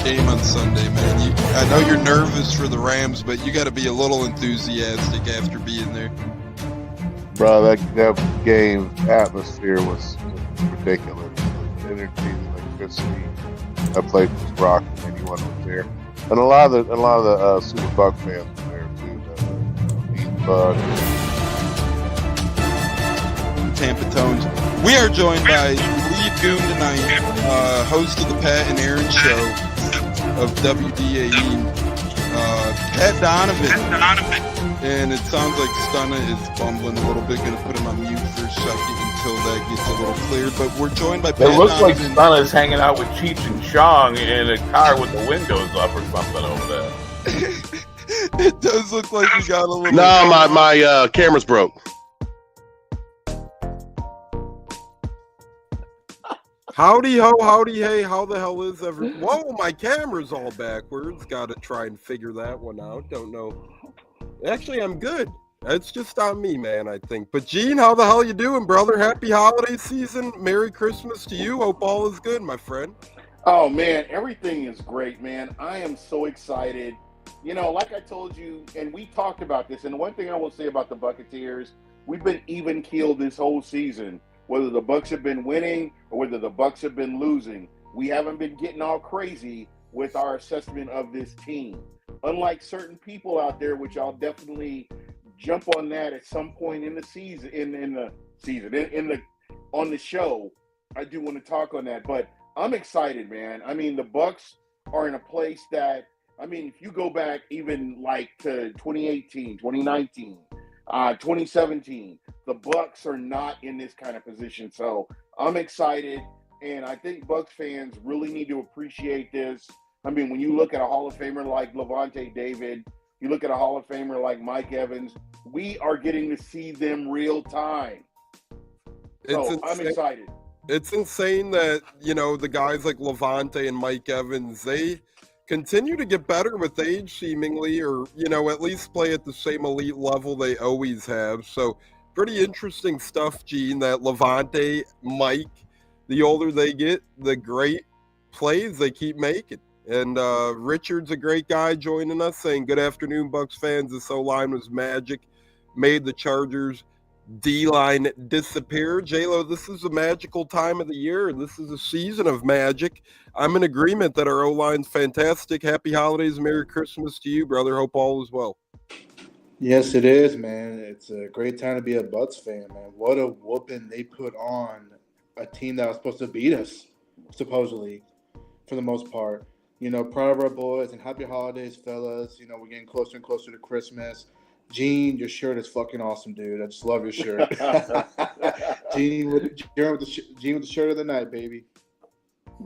game on Sunday, man. I know you're nervous for the Rams, but you got to be a little enthusiastic after being there. Bro, that game atmosphere was ridiculous. The energy, the electricity. That place was rocking. Anyone was there, and a lot of the Super Bucs fans were there too. Tampa Tones. We are joined by Lead Goon tonight, host of the Pat and Aaron Show of WDAE, Pat Donovan. And it sounds like Stunna is bumbling a little bit. Going to put him on mute for a second until that gets a little clear. But we're joined by Pat It looks like Donovan. Stunna's hanging out with Cheech and Chong in a car with the windows up or something over there. It does look like we got a little... No, my camera's broke. Howdy ho, howdy hey, how the hell is everyone? Whoa, my camera's all backwards. Gotta try and figure that one out. Don't know. Actually, I'm good. It's just on me, man, I think. But Gene, how the hell you doing, brother? Happy holiday season. Merry Christmas to you. Hope all is good, my friend. Oh, man, everything is great, man. I am so excited. You know, like I told you, and we talked about this, and one thing I will say about the Buccateers, we've been even-keeled this whole season. Whether the Bucs have been winning or whether the Bucs have been losing, we haven't been getting all crazy with our assessment of this team. Unlike certain people out there, which I'll definitely jump on that at some point in the season, on the show, I do want to talk on that. But I'm excited, man. I mean, the Bucs are in a place that, I mean, if you go back even like to 2018, 2019, 2017, the Bucs are not in this kind of position. So I'm excited, and I think Bucs fans really need to appreciate this. I mean, when you look at a Hall of Famer like Levante David, you look at a Hall of Famer like Mike Evans, we are getting to see them real time. So I'm excited. It's insane that, you know, the guys like Levante and Mike Evans, they continue to get better with age seemingly, or, you know, at least play at the same elite level they always have. So pretty interesting stuff, Gene, that Levante, Mike, the older they get, the great plays they keep making. And Richard's a great guy joining us, saying, good afternoon, Bucs fans. This O-line was magic. Made the Chargers D-line disappear. J-Lo, this is a magical time of the year. This is a season of magic. I'm in agreement that our O-line's fantastic. Happy holidays. Merry Christmas to you, brother. Hope all is well. Yes, it is, man. It's a great time to be a Bucs fan, man. What a whooping they put on a team that was supposed to beat us, supposedly, for the most part. You know, proud of our boys, and happy holidays, fellas. You know, we're getting closer and closer to Christmas. Gene, your shirt is fucking awesome, dude. I just love your shirt. Gene with the shirt of the night, baby.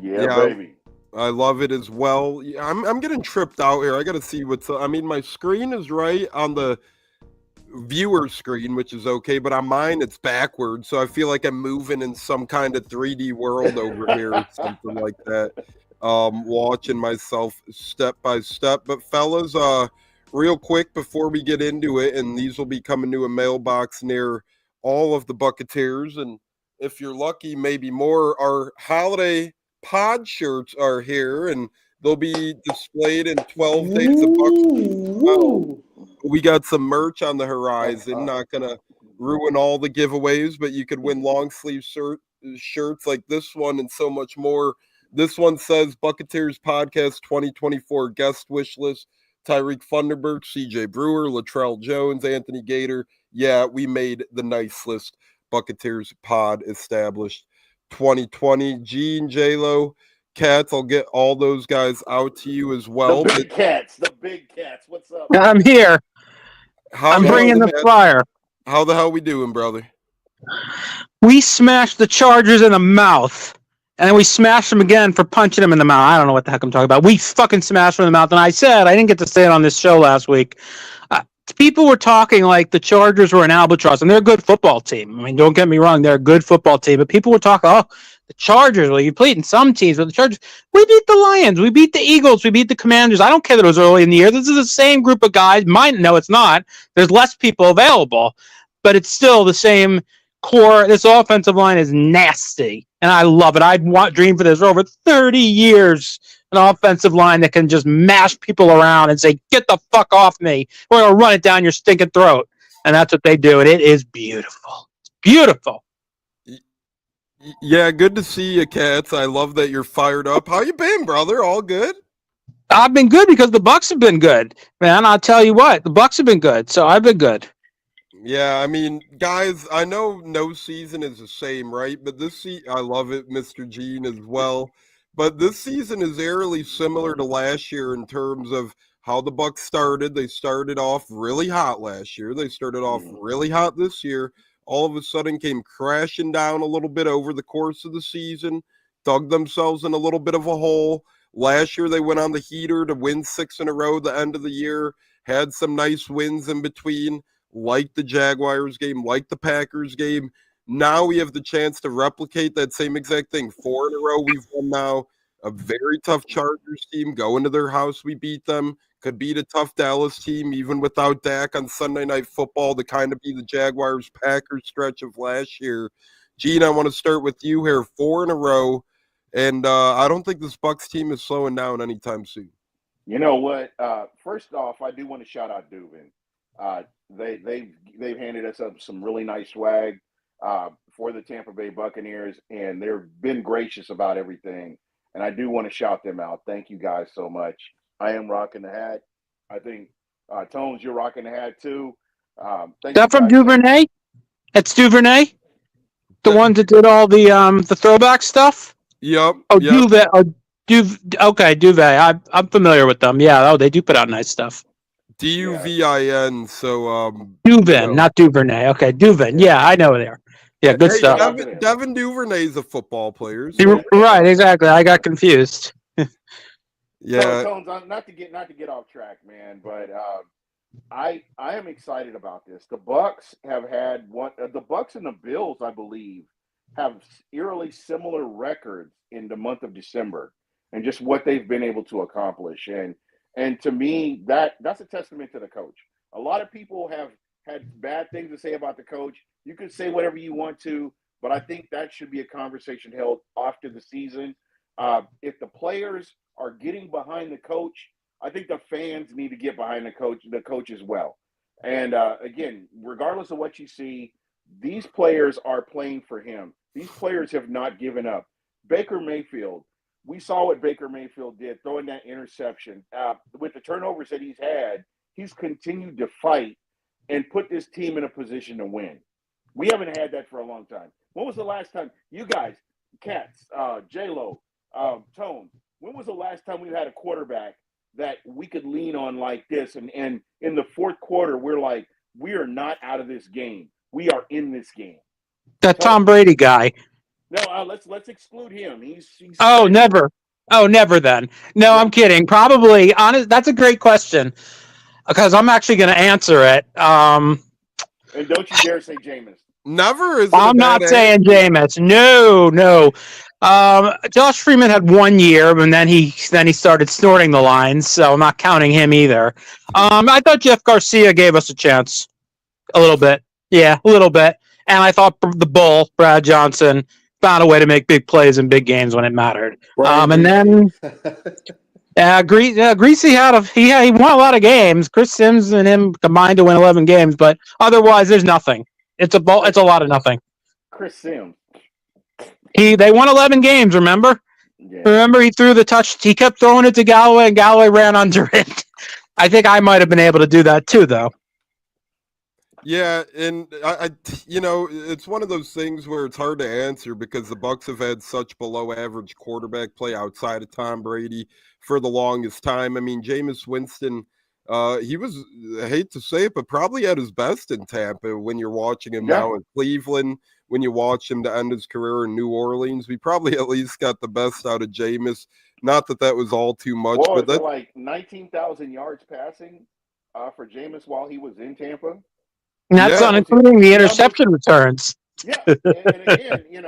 Yeah, baby. I love it as well. I'm getting tripped out here. I got to see what's. I mean, my screen is right on the viewer screen, which is okay, but on mine it's backwards. So I feel like I'm moving in some kind of 3D world over here, or something like that. Watching myself step by step. But fellas, real quick before we get into it, and these will be coming to a mailbox near all of the Buccateers, and if you're lucky, maybe more, our holiday pod shirts are here, and they'll be displayed in 12 days of Bucs. Well, we got some merch on the horizon. Not gonna ruin all the giveaways, but you could win long sleeve shirts like this one and so much more. This one says Buccateers Podcast 2024 guest wish list. Tyreek Funderburk, CJ Brewer, Latrell Jones, Anthony Gator. Yeah, we made the nice list. Buccateers Pod established 2020. Gene, J-Lo, Cats, I'll get all those guys out to you as well. The big cats. What's up? I'm here. I'm bringing the flyer. How the hell we doing, brother? We smashed the Chargers in the mouth. And then we smashed them again for punching them in the mouth. I don't know what the heck I'm talking about. We fucking smashed them in the mouth. And I said, I didn't get to say it on this show last week. People were talking like the Chargers were an albatross, and they're a good football team. I mean, don't get me wrong, they're a good football team. But people were talking, oh, the Chargers, well, you played in some teams, but the Chargers, we beat the Lions, we beat the Eagles, we beat the Commanders. I don't care that it was early in the year. This is the same group of guys. No, it's not. There's less people available, but it's still the same core. This offensive line is nasty, and I love it. I'd dream for this for over 30 years. an offensive line that can just mash people around and say, "Get the fuck off me! We're gonna run it down your stinking throat." And that's what they do, and it is beautiful. It's beautiful. Yeah, good to see you, Cats. I love that you're fired up. How you been, brother? All good? I've been good because the Bucs have been good, man. I'll tell you what, the Bucs have been good, so I've been good. Yeah, I mean, guys, I know no season is the same, right? But I love it, Mr. Gene, as well. But this season is eerily similar to last year in terms of how the Bucs started. They started off really hot last year. They started off really hot this year. All of a sudden came crashing down a little bit over the course of the season, dug themselves in a little bit of a hole. Last year they went on the heater to win 6 in a row at the end of the year, had some nice wins in between, like the Jaguars game, like the Packers game. Now we have the chance to replicate that same exact thing. 4 in a row we've won now. A very tough Chargers team. Go into their house, we beat them. Could beat a tough Dallas team, even without Dak on Sunday Night Football, to kind of be the Jaguars-Packers stretch of last year. Gene, I want to start with you here. 4 in a row, and I don't think this Bucs team is slowing down anytime soon. You know what? First off, I do want to shout out Dubin. They've handed us up some really nice swag for the Tampa Bay Buccaneers, and they've been gracious about everything. And I do want to shout them out. Thank you guys so much. I am rocking the hat. I think Tones, you're rocking the hat too. Is that from Duvernay? It's Duvernay, the one that did all the throwback stuff. Yep. Oh, yep. Duvet. Okay, Duvet. I'm familiar with them. Yeah. Oh, they do put out nice stuff. Duvin. So Duvin, not Duvernay. Okay, Duvin. Yeah, I know there. Yeah, good stuff. Devin Duvernay's a football player. So. Right, exactly. I got confused. Yeah. So, Tones, not to get off track, man, but I am excited about this. The Bucs have had one. The Bucs and the Bills, I believe, have eerily similar records in the month of December, and just what they've been able to accomplish. And to me, that's a testament to the coach. A lot of people have had bad things to say about the coach. You can say whatever you want to, but I think that should be a conversation held after the season. If the players are getting behind the coach, I think the fans need to get behind the coach as well. And again, regardless of what you see, these players are playing for him. These players have not given up. Baker Mayfield, we saw what Baker Mayfield did, throwing that interception. With the turnovers that he's had, he's continued to fight and put this team in a position to win. We haven't had that for a long time. When was the last time, you guys, Cats, J-Lo, Tone, when was the last time we had a quarterback that we could lean on like this? And in the fourth quarter, we're like, we are not out of this game. We are in this game. That Tom Brady guy. No, let's exclude him. He's never. Oh, never then. No, I'm kidding. Probably. Honest. That's a great question because I'm actually going to answer it. And don't you dare say Jameis. Never is. I'm not saying Jameis. No. Josh Freeman had 1 year, and then he started snorting the lines, so I'm not counting him either. I thought Jeff Garcia gave us a chance, a little bit. Yeah, a little bit. And I thought the Bull, Brad Johnson, found a way to make big plays in big games when it mattered. And then Greasy he won a lot of games. Chris Sims and him combined to win 11 games, but otherwise there's nothing. It's a lot of nothing. Chris Sims. They won 11 games, remember? Yeah. Remember he threw the touch. He kept throwing it to Galloway, and Galloway ran under it. I think I might have been able to do that too, though. Yeah, and I it's one of those things where it's hard to answer because the Bucs have had such below average quarterback play outside of Tom Brady for the longest time. I mean, Jameis Winston, he was, I hate to say it, but probably at his best in Tampa when you're watching him now in Cleveland, when you watch him to end his career in New Orleans. We probably at least got the best out of Jameis. Not that was all too much. Well, but that's like 19,000 yards passing for Jameis while he was in Tampa. And that's not including the interception returns. Yeah, and again,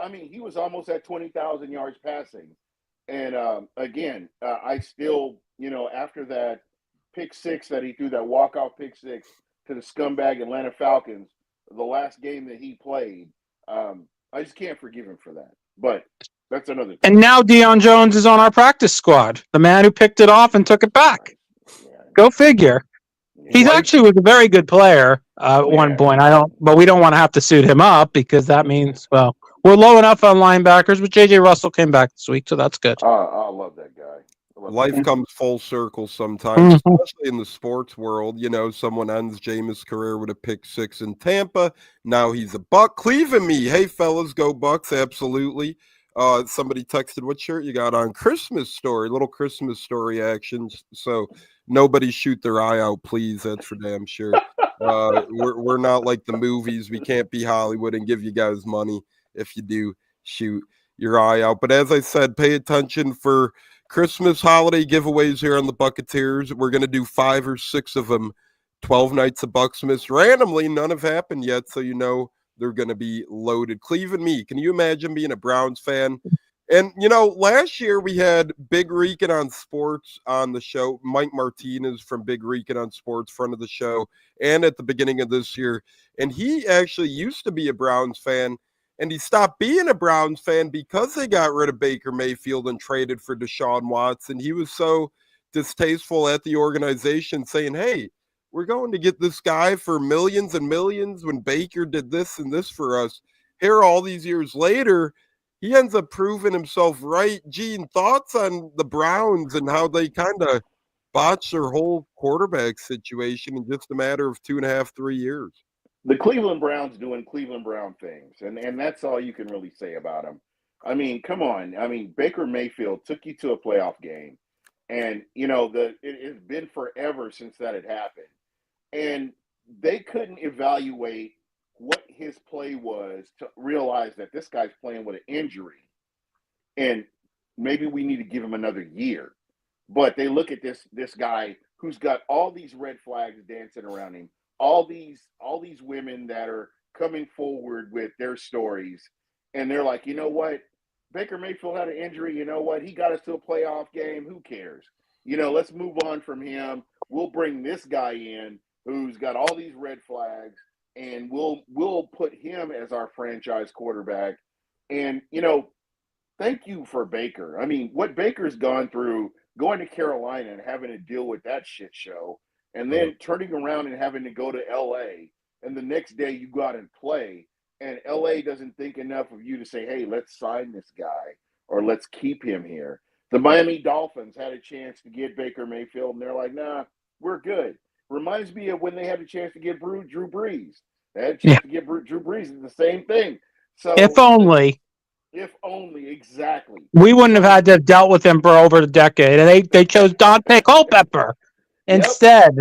I mean, he was almost at 20,000 yards passing. And again, I still, after that pick six that he threw, that walk-off pick six to the scumbag Atlanta Falcons, the last game that he played, I just can't forgive him for that. But That's another thing. And now Deion Jones is on our practice squad. The man who picked it off and took it back. Yeah. Go figure. He's Life- actually was a very good player at one point. But we don't want to have to suit him up because that means, well, we're low enough on linebackers, but JJ Russell came back this week, so that's good. I love that guy. Life comes full circle sometimes, especially in the sports world. You know, someone ends Jameis' career with a pick six in Tampa. Now he's a Buck. Cleaving me. Hey, fellas, go Bucks. Absolutely. Somebody texted, what shirt you got on? Christmas story, little Christmas story action. So nobody shoot their eye out, please. That's for damn sure. We're not like the movies. We can't be Hollywood and give you guys money. If you do, shoot your eye out. But as I said, pay attention for Christmas holiday giveaways here on the Buccateers. We're going to do 5 or 6 of them, 12 nights of BUCSMAS. Randomly, none have happened yet, so you know they're going to be loaded. Cleve and me, can you imagine being a Browns fan? And, you know, last year we had Big Rican on Sports on the show, Mike Martinez from Big Rican on Sports, front of the show, and at the beginning of this year. And he actually used to be a Browns fan, and he stopped being a Browns fan because they got rid of Baker Mayfield and traded for Deshaun Watson. He was so distasteful at the organization saying, hey, we're going to get this guy for millions and millions when Baker did this and this for us. Here, all these years later, he ends up proving himself right. Gene, thoughts on the Browns and how they kind of botched their whole quarterback situation in just a matter of 2.5, 3 years? The Cleveland Browns doing Cleveland Brown things, and that's all you can really say about them. I mean, come on. I mean, Baker Mayfield took you to a playoff game, and you know it's been forever since that had happened, and they couldn't evaluate what his play was to realize that this guy's playing with an injury, and maybe we need to give him another year. But they look at this guy who's got all these red flags dancing around him. All these women that are coming forward with their stories, and they're like, you know what? Baker Mayfield had an injury. You know what? He got us to a playoff game. Who cares? You know, let's move on from him. We'll bring this guy in who's got all these red flags, and we'll put him as our franchise quarterback. And, you know, thank you for Baker. I mean, what Baker's gone through going to Carolina and having to deal with that shit show, and then turning around and having to go to L.A., and the next day you go out and play, and L.A. doesn't think enough of you to say, hey, let's sign this guy or let's keep him here. The Miami Dolphins had a chance to get Baker Mayfield, and they're like, nah, we're good. Reminds me of when they had a chance to get Drew Brees. They had a chance to get Drew Brees. It's the same thing. So if only. If only, exactly. We wouldn't have had to have dealt with him for over a decade. And they chose Dante Culpepper instead.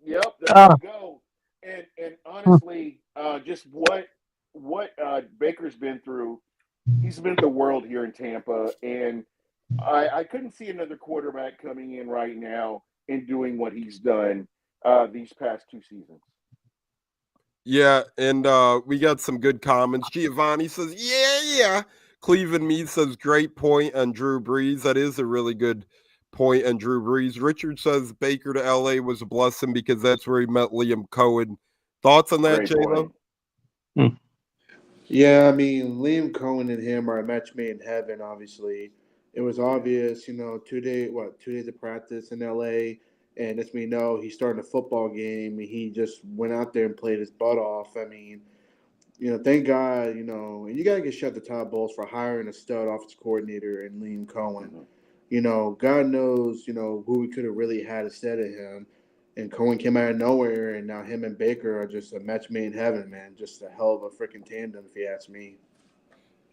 Yep, there you go. And honestly, just what Baker's been through, he's been the world here in Tampa, and I couldn't see another quarterback coming in right now and doing what he's done these past 2 seasons. Yeah, and we got some good comments. Giovanni says, yeah. Cleveland Mead says, great point on Drew Brees. That is a really good point on Drew Brees. Richard says Baker to L.A. was a blessing because that's where he met Liam Cohen. Thoughts on that, J-Lo? Yeah, I mean, Liam Cohen and him are a match made in heaven, obviously. It was obvious, you know, 2 days of practice in L.A., and as we know, he's starting a football game, and he just went out there and played his butt off. I mean, you know, thank God, you know, and you got to get shut the top balls for hiring a stud offensive coordinator in Liam Cohen. You know, God knows, you know, who we could have really had instead of him. And Cohen came out of nowhere, and now him and Baker are just a match made in heaven, man. Just a hell of a freaking tandem, if you ask me.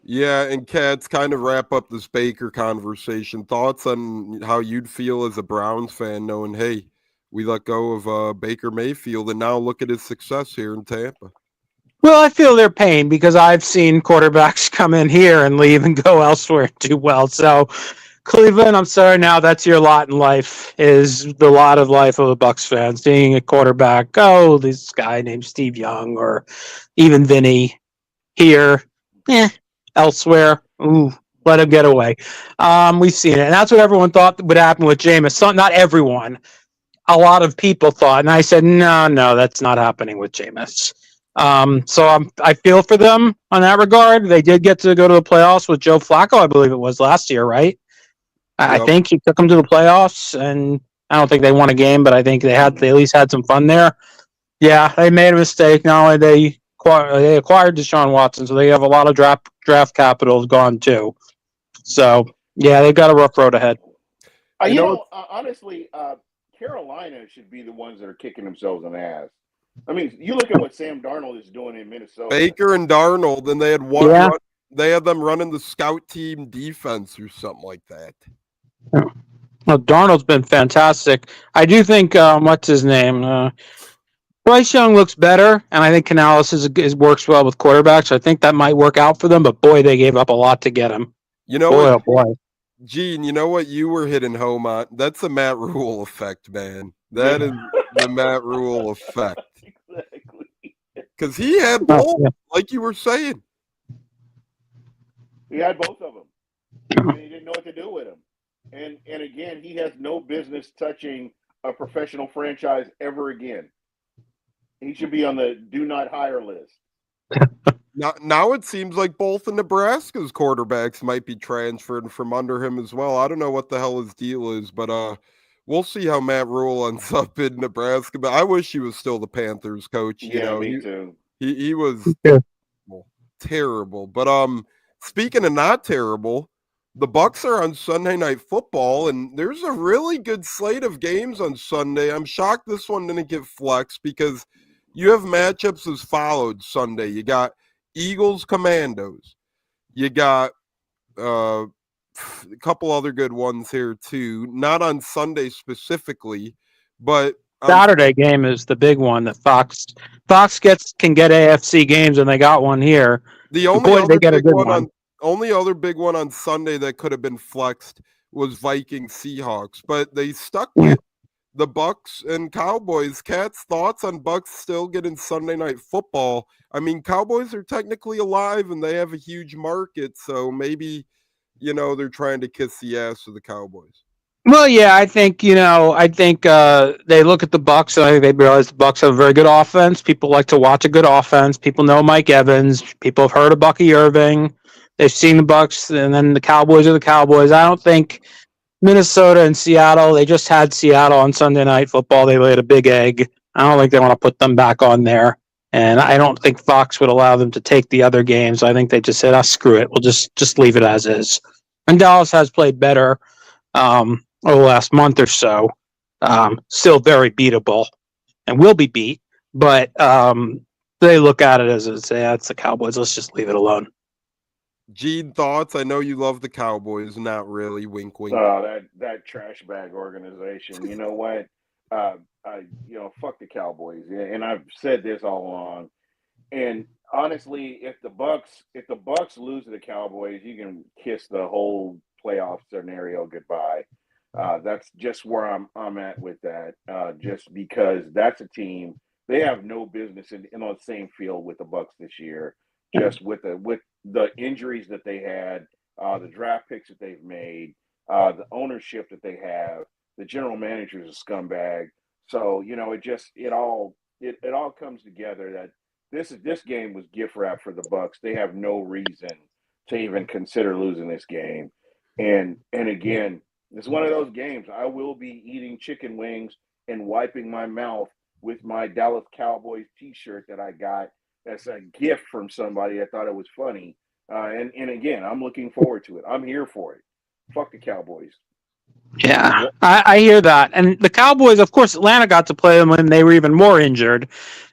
Yeah, and Cats, kind of wrap up this Baker conversation. Thoughts on how you'd feel as a Browns fan knowing, hey, we let go of Baker Mayfield, and now look at his success here in Tampa. Well, I feel their pain because I've seen quarterbacks come in here and leave and go elsewhere and do well. So, Cleveland, I'm sorry, now that's your lot in life, is the lot of life of a Bucs fan. Seeing a quarterback, this guy named Steve Young or even Vinny here, elsewhere, let him get away. We've seen it. And that's what everyone thought would happen with Jameis. So, not everyone. A lot of people thought. And I said, no, that's not happening with Jameis. So I feel for them on that regard. They did get to go to the playoffs with Joe Flacco, I believe it was last year, right? I Yep. think he took them to the playoffs, and I don't think they won a game, but I think they at least had some fun there. Yeah, they made a mistake. Not only they acquired Deshaun Watson, so they have a lot of draft capital gone too. So yeah, they've got a rough road ahead. Honestly, Carolina should be the ones that are kicking themselves in the ass. I mean, you look at what Sam Darnold is doing in Minnesota. Baker and Darnold, and they had one. Yeah. They had them running the scout team defense or something like that. Well, Darnold's been fantastic. I do think what's his name? Bryce Young looks better, and I think Canales works well with quarterbacks. So I think that might work out for them. But boy, they gave up a lot to get him. You know boy, what, oh boy. Gene? You know what you were hitting home on? That's the Matt Rule effect, man. That is the Matt Rule effect. Exactly. Because he had both, like you were saying. He had both of them. And he didn't know what to do with them. And again, he has no business touching a professional franchise ever again. He should be on the do not hire list. Now it seems like both of Nebraska's quarterbacks might be transferred from under him as well. I don't know what the hell his deal is, but we'll see how Matt Rule ends up in Nebraska. But I wish he was still the Panthers coach. Me too. He was terrible. But speaking of not terrible, the Bucs are on Sunday Night Football, and there's a really good slate of games on Sunday. I'm shocked this one didn't get flexed because you have matchups as followed Sunday. You got Eagles Commandos. You got a couple other good ones here too. Not on Sunday specifically, but Saturday game is the big one that Fox can get AFC games, and they got one here. The only other big one on Sunday that could have been flexed was Vikings Seahawks, but they stuck with the Bucs and Cowboys. Cat's thoughts on Bucs still getting Sunday Night Football? I mean, Cowboys are technically alive and they have a huge market, so maybe they're trying to kiss the ass of the Cowboys. Well, yeah, I think they look at the Bucs and I think they realize the Bucs have a very good offense. People like to watch a good offense. People know Mike Evans. People have heard of Bucky Irving. They've seen the Bucs, and then the Cowboys are the Cowboys. I don't think Minnesota and Seattle. They just had Seattle on Sunday Night Football. They laid a big egg. I don't think they want to put them back on there, and I don't think Fox would allow them to take the other games. I think they just said, screw it. We'll just leave it as is." And Dallas has played better over the last month or so. Still very beatable, and will be beat. But they look at it as it's the Cowboys. Let's just leave it alone. Gene, thoughts? I know you love the Cowboys. Not really. Wink, wink. That trash bag organization. You know what? Fuck the Cowboys. And I've said this all along. And honestly, if the Bucs lose to the Cowboys, you can kiss the whole playoff scenario goodbye. That's just where I'm at with that. Just because that's a team, they have no business in the same field with the Bucs this year. Just with the injuries that they had, the draft picks that they've made, the ownership that they have, the general manager is a scumbag. So it all comes together that this game was gift wrap for the Bucs. They have no reason to even consider losing this game. And again, it's one of those games. I will be eating chicken wings and wiping my mouth with my Dallas Cowboys T-shirt that I got. That's a gift from somebody. I thought it was funny. And again, I'm looking forward to it. I'm here for it. Fuck the Cowboys. Yeah, I hear that. And the Cowboys, of course, Atlanta got to play them when they were even more injured.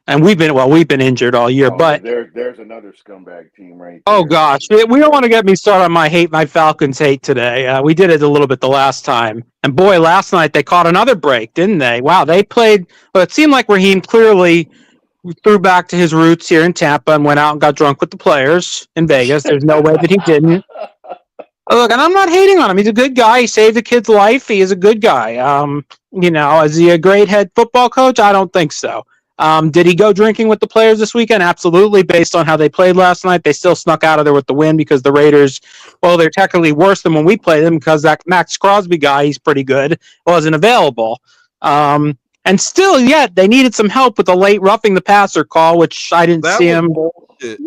And we've been injured all year. But there's another scumbag team right there. Oh, gosh. We don't want to get me started on my Falcons hate today. We did it a little bit the last time. And boy, last night they caught another break, didn't they? Wow, they played. Well, it seemed like Raheem clearly threw back to his roots here in Tampa and went out and got drunk with the players in Vegas. There's no way that he didn't. Look, and I'm not hating on him. He's a good guy. He saved a kid's life. He is a good guy. Is he a great head football coach? I don't think so. Did he go drinking with the players this weekend? Absolutely. Based on how they played last night, they still snuck out of there with the win because the Raiders, they're technically worse than when we played them because that Max Crosby guy, he's pretty good, wasn't available. And And still, yet, they needed some help with the late roughing the passer call, which I didn't That see was him. bullshit.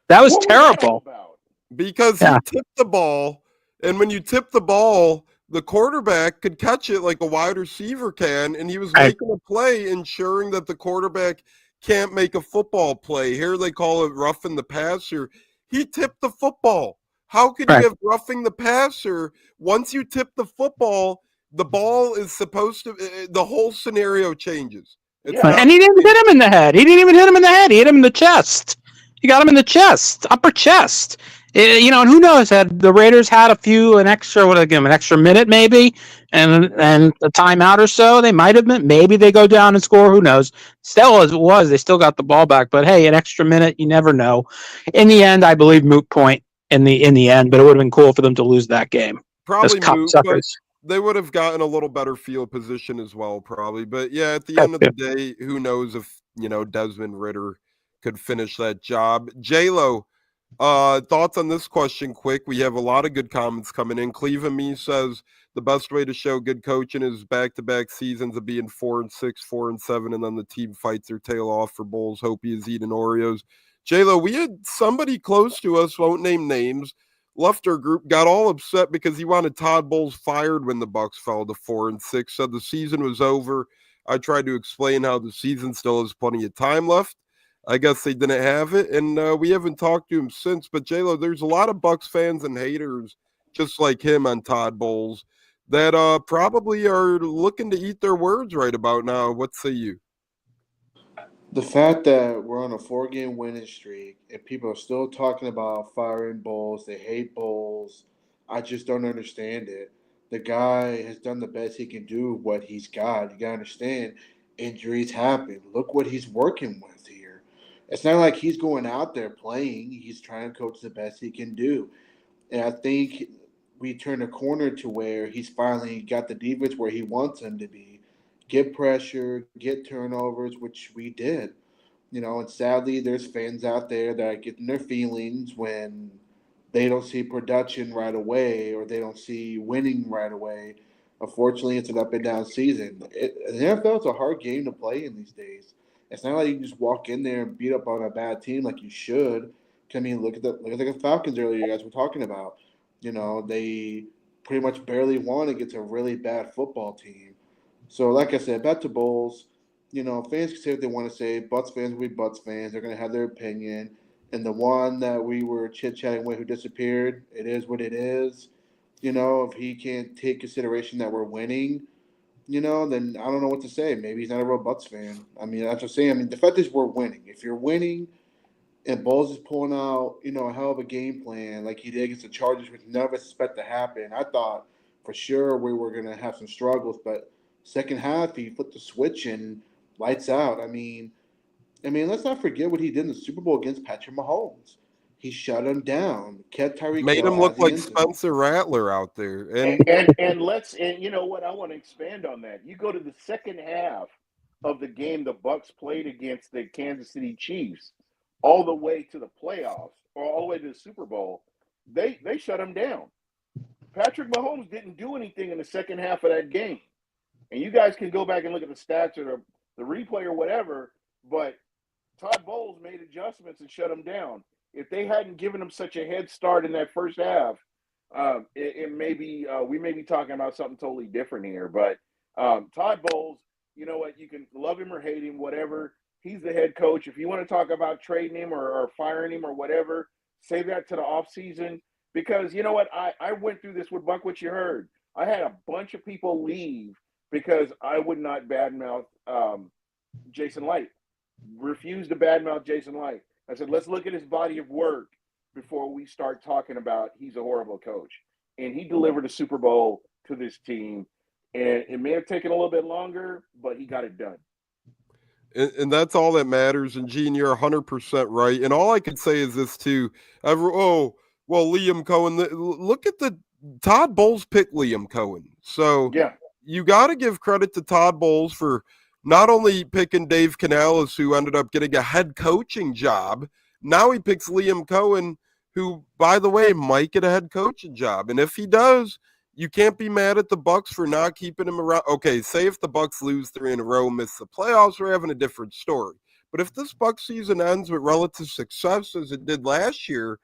That was What was that all terrible. about? Because Yeah. he tipped the ball, and when you tip the ball, the quarterback could catch it like a wide receiver can, and he was Right. making a play ensuring that the quarterback can't make a football play. Here they call it roughing the passer. He tipped the football. How could Right. you have roughing the passer? Once you tip the football, the ball is supposed to, the whole scenario changes. It's Yeah. not And he didn't hit him in the head. He didn't even hit him in the head. He hit him in the chest. He got him in the chest, upper chest. And who knows? Had the Raiders had an extra minute maybe, and a timeout or so, they might have been. Maybe they go down and score. Who knows? Still, as it was, they still got the ball back. But hey, an extra minute, you never know. In the end, I believe moot point in the end. But it would have been cool for them to lose that game. probably Those moot, but cocksuckers. they would have gotten a little better field position as well, probably. But yeah, at the Yeah, end of the day, who knows if Desmond Ritter could finish that job. J-Lo, thoughts on this question quick? We have a lot of good comments coming in. Cleveland Me says the best way to show good coaching is back-to-back seasons of being 4-6, 4-7, and then the team fights their tail off for bowls. Hope he is eating Oreos. J-Lo, we had somebody close to us, won't name names, left our group, got all upset because he wanted Todd Bowles fired when the Bucs fell to 4-6. Said the season was over. I tried to explain how the season still has plenty of time left. I guess they didn't have it, and we haven't talked to him since. But J-Lo, there's a lot of Bucs fans and haters just like him on Todd Bowles that probably are looking to eat their words right about now. What say you? The fact that we're on a 4-game winning streak and people are still talking about firing Bowles, they hate Bowles. I just don't understand it. The guy has done the best he can do with what he's got. You gotta understand, injuries happen. Look what he's working with here. It's not like he's going out there playing. He's trying to coach the best he can do. And I think we turned a corner to where he's finally got the defense where he wants him to be. Get pressure, get turnovers, which we did. And sadly, there's fans out there that are getting their feelings when they don't see production right away or they don't see winning right away. Unfortunately, it's an up and down season. The NFL is a hard game to play in these days. It's not like you can just walk in there and beat up on a bad team like you should. I mean, look at the Falcons earlier. You guys were talking about. They pretty much barely won against a really bad football team. So, like I said, back to Bowles. Fans can say what they want to say. Bucs fans will be Bucs fans. They're going to have their opinion. And the one that we were chit-chatting with who disappeared, it is what it is. If he can't take consideration that we're winning, then I don't know what to say. Maybe he's not a real Bucs fan. I mean, that's what I'm saying. I mean, the fact is we're winning. If you're winning and Bowles is pulling out, a hell of a game plan like he did against the Chargers, which none of us expect to happen, I thought for sure we were going to have some struggles. But second half, he flipped the switch and lights out. I mean, let's not forget what he did in the Super Bowl against Patrick Mahomes. He shut him down, kept Tyreek Made Hill him look out of the like end zone. Spencer Rattler out there. And you know what? I want to expand on that. You go to the second half of the game the Bucs played against the Kansas City Chiefs, all the way to the playoffs or all the way to the Super Bowl. They shut him down. Patrick Mahomes didn't do anything in the second half of that game. And you guys can go back and look at the stats or the replay or whatever, but Todd Bowles made adjustments and shut him down. If they hadn't given him such a head start in that first half, it may be we may be talking about something totally different here. But Todd Bowles, you know what? You can love him or hate him, whatever. He's the head coach. If you want to talk about trading him or firing him or whatever, save that to the offseason. Because you know what? I went through this with Buck, what you heard. I had a bunch of people leave because I would not badmouth Jason Light. Refused to badmouth Jason Light. I said, let's look at his body of work before we start talking about he's a horrible coach. And he delivered a Super Bowl to this team. And it may have taken a little bit longer, but he got it done. And that's all that matters. And Gene, you're 100% right. And all I can say is this too. Liam Cohen. Look at the Todd Bowles picked Liam Cohen. So yeah, you got to give credit to Todd Bowles for not only picking Dave Canales, who ended up getting a head coaching job. Now he picks Liam Cohen, who, by the way, might get a head coaching job. And if he does, you can't be mad at the Bucs for not keeping him around. Okay, say if the Bucs lose 3 in a row, miss the playoffs, we're having a different story. But if this Bucs season ends with relative success as it did last year,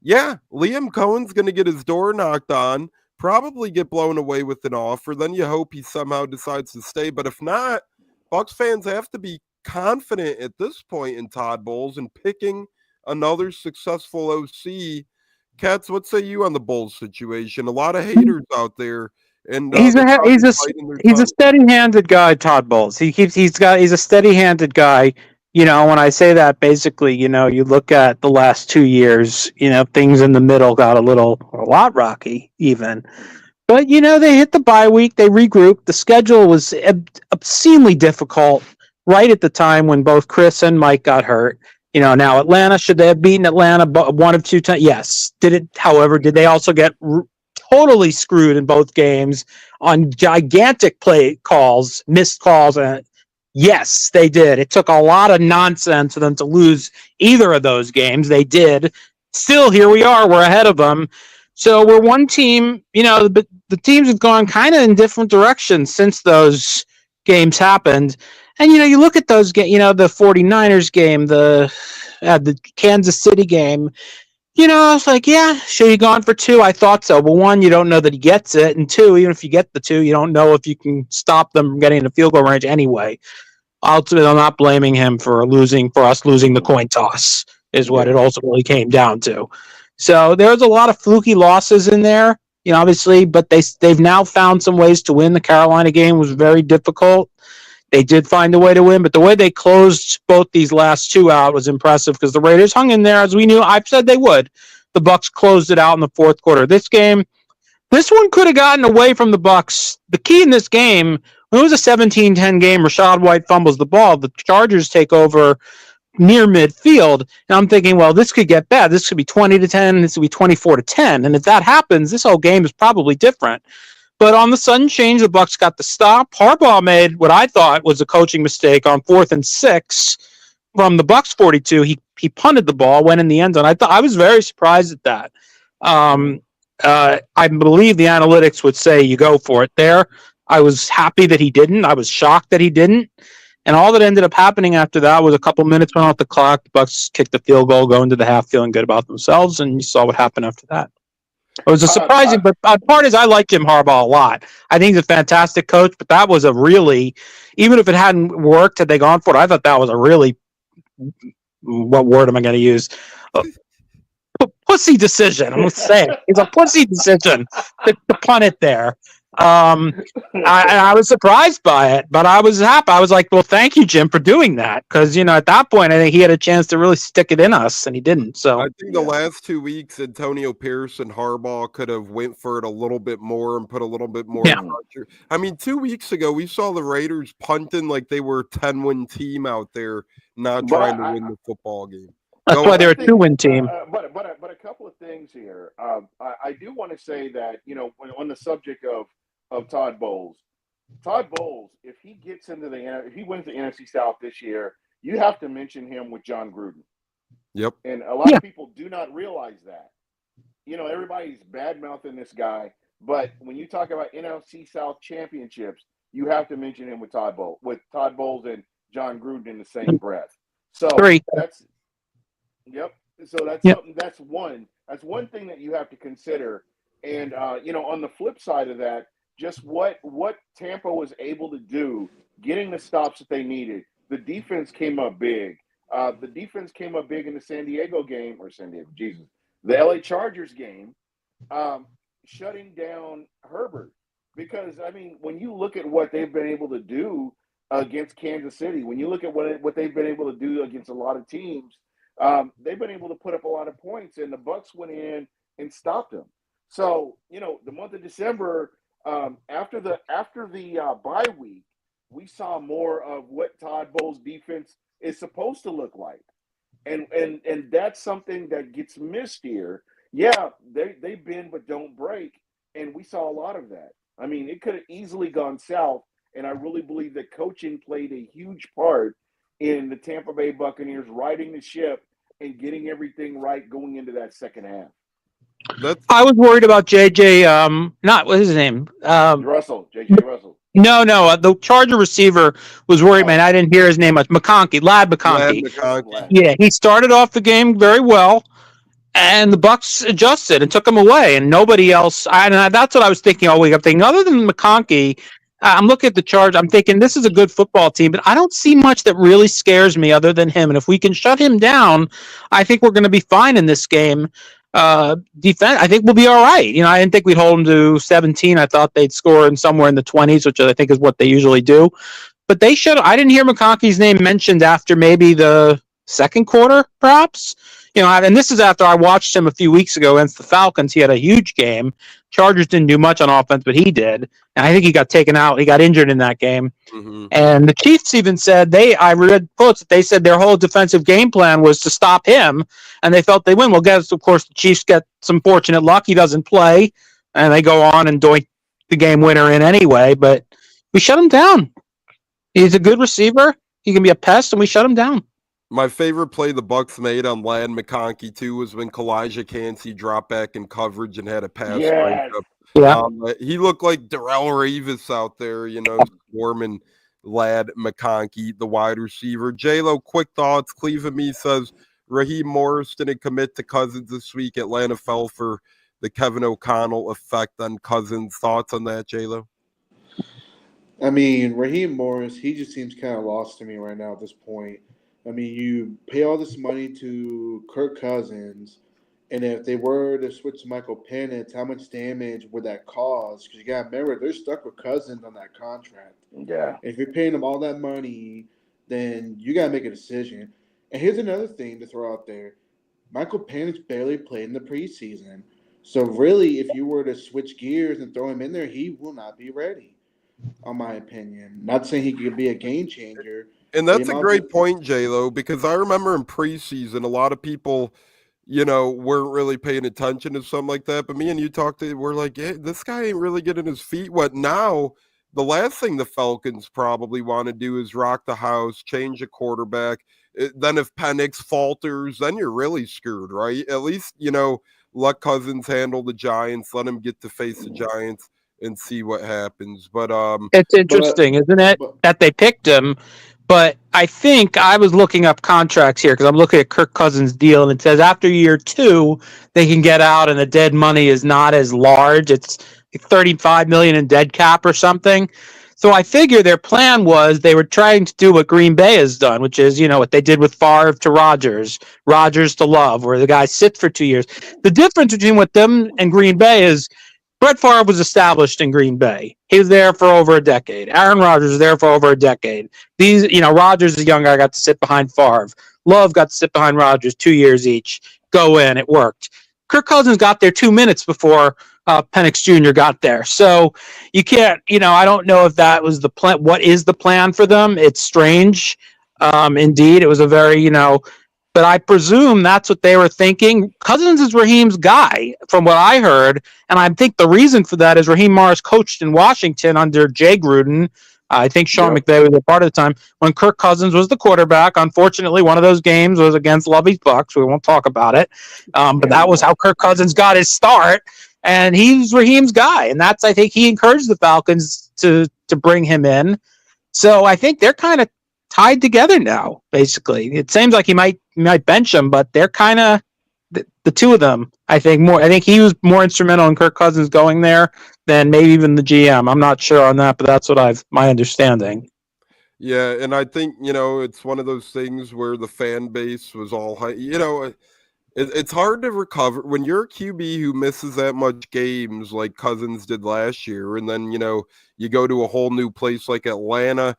yeah, Liam Cohen's going to get his door knocked on, probably get blown away with an offer. Then you hope he somehow decides to stay. But if not, Bucs fans have to be confident at this point in Todd Bowles and picking another successful OC. Katz, what say you on the Bowles situation? A lot of haters out there, and He's they're a probably he's a biting their he's a tongue. steady-handed guy, Todd Bowles. He's a steady-handed guy. You know, when I say that, basically, you know, you look at the last 2 years, you know, things in the middle got a lot rocky, even. But you know, they hit the bye week, they regrouped. The schedule was obscenely difficult right at the time when both Chris and Mike got hurt. You know, now Atlanta, should they have beaten Atlanta one of two times? Yes. However, did they also get totally screwed in both games on gigantic missed calls? And yes, they did. It took a lot of nonsense for them to lose either of those games. They did. Still, here we are. We're ahead of them. So we're one team. You know, the teams have gone kind of in different directions since those games happened. And, you know, you look at those games, you know, the 49ers game, the Kansas City game, you know, I was like, yeah, should he gone for 2? I thought so. But 1, you don't know that he gets it. And 2, even if you get the 2, you don't know if you can stop them from getting into field goal range anyway. Ultimately, I'm not blaming him for us losing the coin toss, is what it ultimately came down to. So there's a lot of fluky losses in there, you know, obviously, but they've now found some ways to win. The Carolina game was very difficult. They did find a way to win, but the way they closed both these last 2 out was impressive because the Raiders hung in there as we knew. I've said they would. The Bucs closed it out in the fourth quarter. This one could have gotten away from the Bucs. The key in this game, when it was a 17-10 game, Rachaad White fumbles the ball. The Chargers take over near midfield, and I'm thinking, well, this could get bad. This could be 20-10. This could be 24-10. And if that happens, this whole game is probably different. But on the sudden change, the Bucs got the stop. Harbaugh made what I thought was a coaching mistake on 4th and 6 from the Bucs 42. He punted the ball, went in the end zone. I was very surprised at that. I believe the analytics would say you go for it there. I was happy that he didn't. I was shocked that he didn't. And all that ended up happening after that was a couple minutes went off the clock. The Bucs kicked the field goal, go into the half feeling good about themselves, and you saw what happened after that. It was a surprising, but part is I like Jim Harbaugh a lot. I think he's a fantastic coach, but that was a really, even if it hadn't worked, had they gone for it, I thought that was a really, what word am I going to use? Pussy decision. I'm going to say it. It's a pussy decision to punt it there. I was surprised by it, but I was happy. I was like, well, thank you, Jim, for doing that. Because, you know, at that point, I think he had a chance to really stick it in us, and he didn't. So I think the last 2 weeks, Antonio Pierce and Harbaugh could have went for it a little bit more and put a little bit more pressure. I mean, 2 weeks ago, we saw the Raiders punting like they were a 10-win team out there, not trying to win the football game. That's why they're a 2-win team. But a couple of things here. I do want to say that, you know, on the subject of Todd Bowles, if he gets into if he wins the NFC South this year, you have to mention him with John Gruden. Yep. And a lot of people do not realize that. You know, everybody's bad-mouthing this guy, but when you talk about NFC South championships, you have to mention him with Todd Bowles and John Gruden in the same breath. So that's something, that's one thing that you have to consider. And you know, on the flip side of that, just what Tampa was able to do, getting the stops that they needed. The defense came up big. The defense came up big in the the LA Chargers game, shutting down Herbert. Because, I mean, when you look at what they've been able to do against Kansas City, when you look at what they've been able to do against a lot of teams, they've been able to put up a lot of points, and the Bucs went in and stopped them. So, you know, the month of December, after the bye week, we saw more of what Todd Bowles' defense is supposed to look like. And that's something that gets missed here. Yeah, they bend but don't break, and we saw a lot of that. I mean, it could have easily gone south, and I really believe that coaching played a huge part in the Tampa Bay Buccaneers riding the ship and getting everything right going into that second half. I was worried about JJ. What's his name? Russell, JJ Russell. No. The Charger receiver was worried, man. I didn't hear his name much. Lad McConkey. Yeah, he started off the game very well, and the Bucs adjusted and took him away, and nobody else. That's what I was thinking all week. I'm thinking, other than McConkey, I'm looking at the Charge. I'm thinking this is a good football team, but I don't see much that really scares me other than him. And if we can shut him down, I think we're going to be fine in this game. Defense, I think we'll be all right. I didn't think we'd hold them to 17. I thought they'd score in somewhere in the 20s, which I think is what they usually do. But they should. I didn't hear McConkey's name mentioned after maybe the second quarter, perhaps. And this is after I watched him a few weeks ago against the Falcons. He had a huge game. Chargers didn't do much on offense, but he did. And I think he got taken out. He got injured in that game. Mm-hmm. And the Chiefs even said I read quotes that they said their whole defensive game plan was to stop him, and they felt they win. Well, guess, of course, the Chiefs get some fortunate luck. He doesn't play, and they go on and doink the game winner in anyway. But we shut him down. He's a good receiver. He can be a pest, and we shut him down. My favorite play the Bucs made on Lad McConkey too was when Kalijah Cansey dropped back in coverage and had a pass breakup. Yeah, he looked like Darrell Revis out there, swarming Lad McConkey, the wide receiver. J-Lo, quick thoughts. Cleveland Me says Raheem Morris didn't commit to Cousins this week. Atlanta fell for the Kevin O'Connell effect on Cousins. Thoughts on that, J-Lo? I mean, Raheem Morris, he just seems kind of lost to me right now at this point. I mean, you pay all this money to Kirk Cousins, and if they were to switch to Michael Penix, how much damage would that cause? Because you got to remember, they're stuck with Cousins on that contract. Yeah. If you're paying them all that money, then you got to make a decision. And here's another thing to throw out there. Michael Penix barely played in the preseason. So really, if you were to switch gears and throw him in there, he will not be ready, in my opinion. Not saying he could be a game changer. And that's a great point, J-Lo, because I remember in preseason, a lot of people, weren't really paying attention to something like that. But me and you we're like, yeah, this guy ain't really getting his feet wet. Now, the last thing the Falcons probably want to do is rock the house, change a quarterback. Then if Penix falters, then you're really screwed, right? At least, let Cousins handle the Giants, let him get to face the Giants and see what happens. But it's interesting, isn't it, that they picked him? But I think I was looking up contracts here because I'm looking at Kirk Cousins' deal, and it says after year 2 they can get out, and the dead money is not as large. It's like $35 million in dead cap or something. So I figure their plan was they were trying to do what Green Bay has done, which is what they did with Favre to Rodgers to Love, where the guy sits for 2 years. The difference between what them and Green Bay is, Brett Favre was established in Green Bay. He was there for over a decade. Aaron Rodgers was there for over a decade. Rodgers, the young guy, got to sit behind Favre. Love got to sit behind Rodgers 2 years each. Go in. It worked. Kirk Cousins got there 2 minutes before Penix Jr. got there. So you can't, I don't know if that was the plan. What is the plan for them? It's strange. Indeed, it was a very, but I presume that's what they were thinking. Cousins is Raheem's guy, from what I heard, and I think the reason for that is Raheem Morris coached in Washington under Jay Gruden. I think Sean McVay was a part of the time when Kirk Cousins was the quarterback. Unfortunately, one of those games was against Lovey's Bucs. We won't talk about it, but that was how Kirk Cousins got his start, and he's Raheem's guy, and that's, I think, he encouraged the Falcons to bring him in. So I think they're kind of tied together now. Basically, it seems like he might bench him, but they're kind of the two of them. I think he was more instrumental in Kirk Cousins going there than maybe even the GM. I'm not sure on that, but that's what my understanding. Yeah, and I think it's one of those things where the fan base was all high. It's hard to recover when you're a QB who misses that much games like Cousins did last year, and then you go to a whole new place like Atlanta.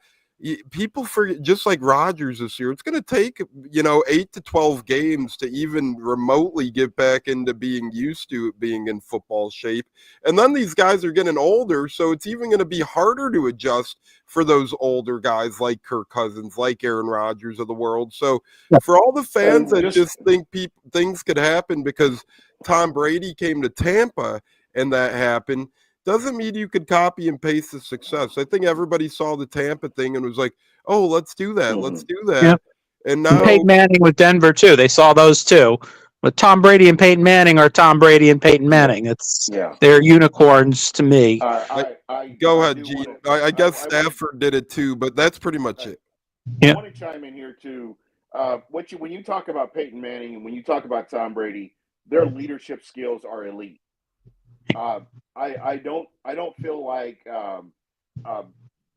People forget, just like Rodgers this year, it's going to take 8 to 12 games to even remotely get back into being used to being in football shape. And then these guys are getting older, so it's even going to be harder to adjust for those older guys like Kirk Cousins, like Aaron Rodgers of the world. So for all the fans that just think things could happen because Tom Brady came to Tampa and that happened, doesn't mean you could copy and paste the success. I think everybody saw the Tampa thing and was like, oh, let's do that. Let's do that. Yeah. And now Peyton Manning with Denver too. They saw those too. But Tom Brady and Peyton Manning are Tom Brady and Peyton Manning. They're unicorns to me. Go ahead, Gene. I guess Stafford did it too, but that's pretty much it. I want to chime in here too. When you talk about Peyton Manning and when you talk about Tom Brady, their leadership skills are elite. I don't feel like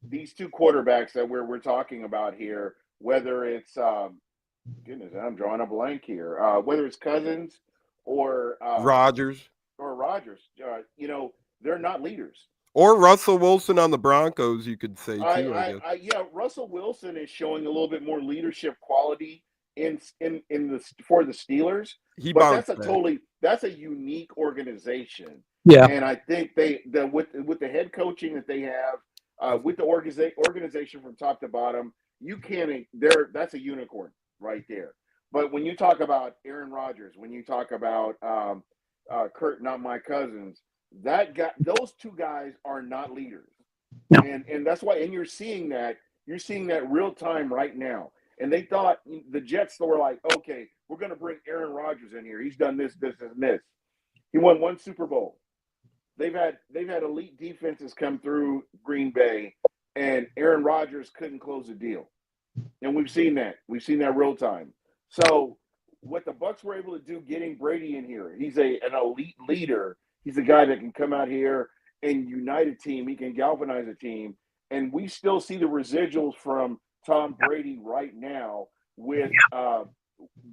these two quarterbacks that we're talking about here, whether it's goodness, I'm drawing a blank here. Whether it's Cousins or Rodgers, they're not leaders. Or Russell Wilson on the Broncos, you could say too. Russell Wilson is showing a little bit more leadership quality for the Steelers. But that's a unique organization. Yeah, and I think with the head coaching that they have, with the organization from top to bottom, that's a unicorn right there. But when you talk about Aaron Rodgers, when you talk about not my cousins, those two guys are not leaders. No. And that's why, and you're seeing that real time right now. And they thought the Jets were like, okay, we're going to bring Aaron Rodgers in here. He's done this, this, and this. He won one Super Bowl. They've had elite defenses come through Green Bay, and Aaron Rodgers couldn't close a deal. And we've seen that. We've seen that real time. So what the Bucs were able to do getting Brady in here, he's an elite leader. He's a guy that can come out here and unite a team. He can galvanize a team. And we still see the residuals from Tom Brady right now with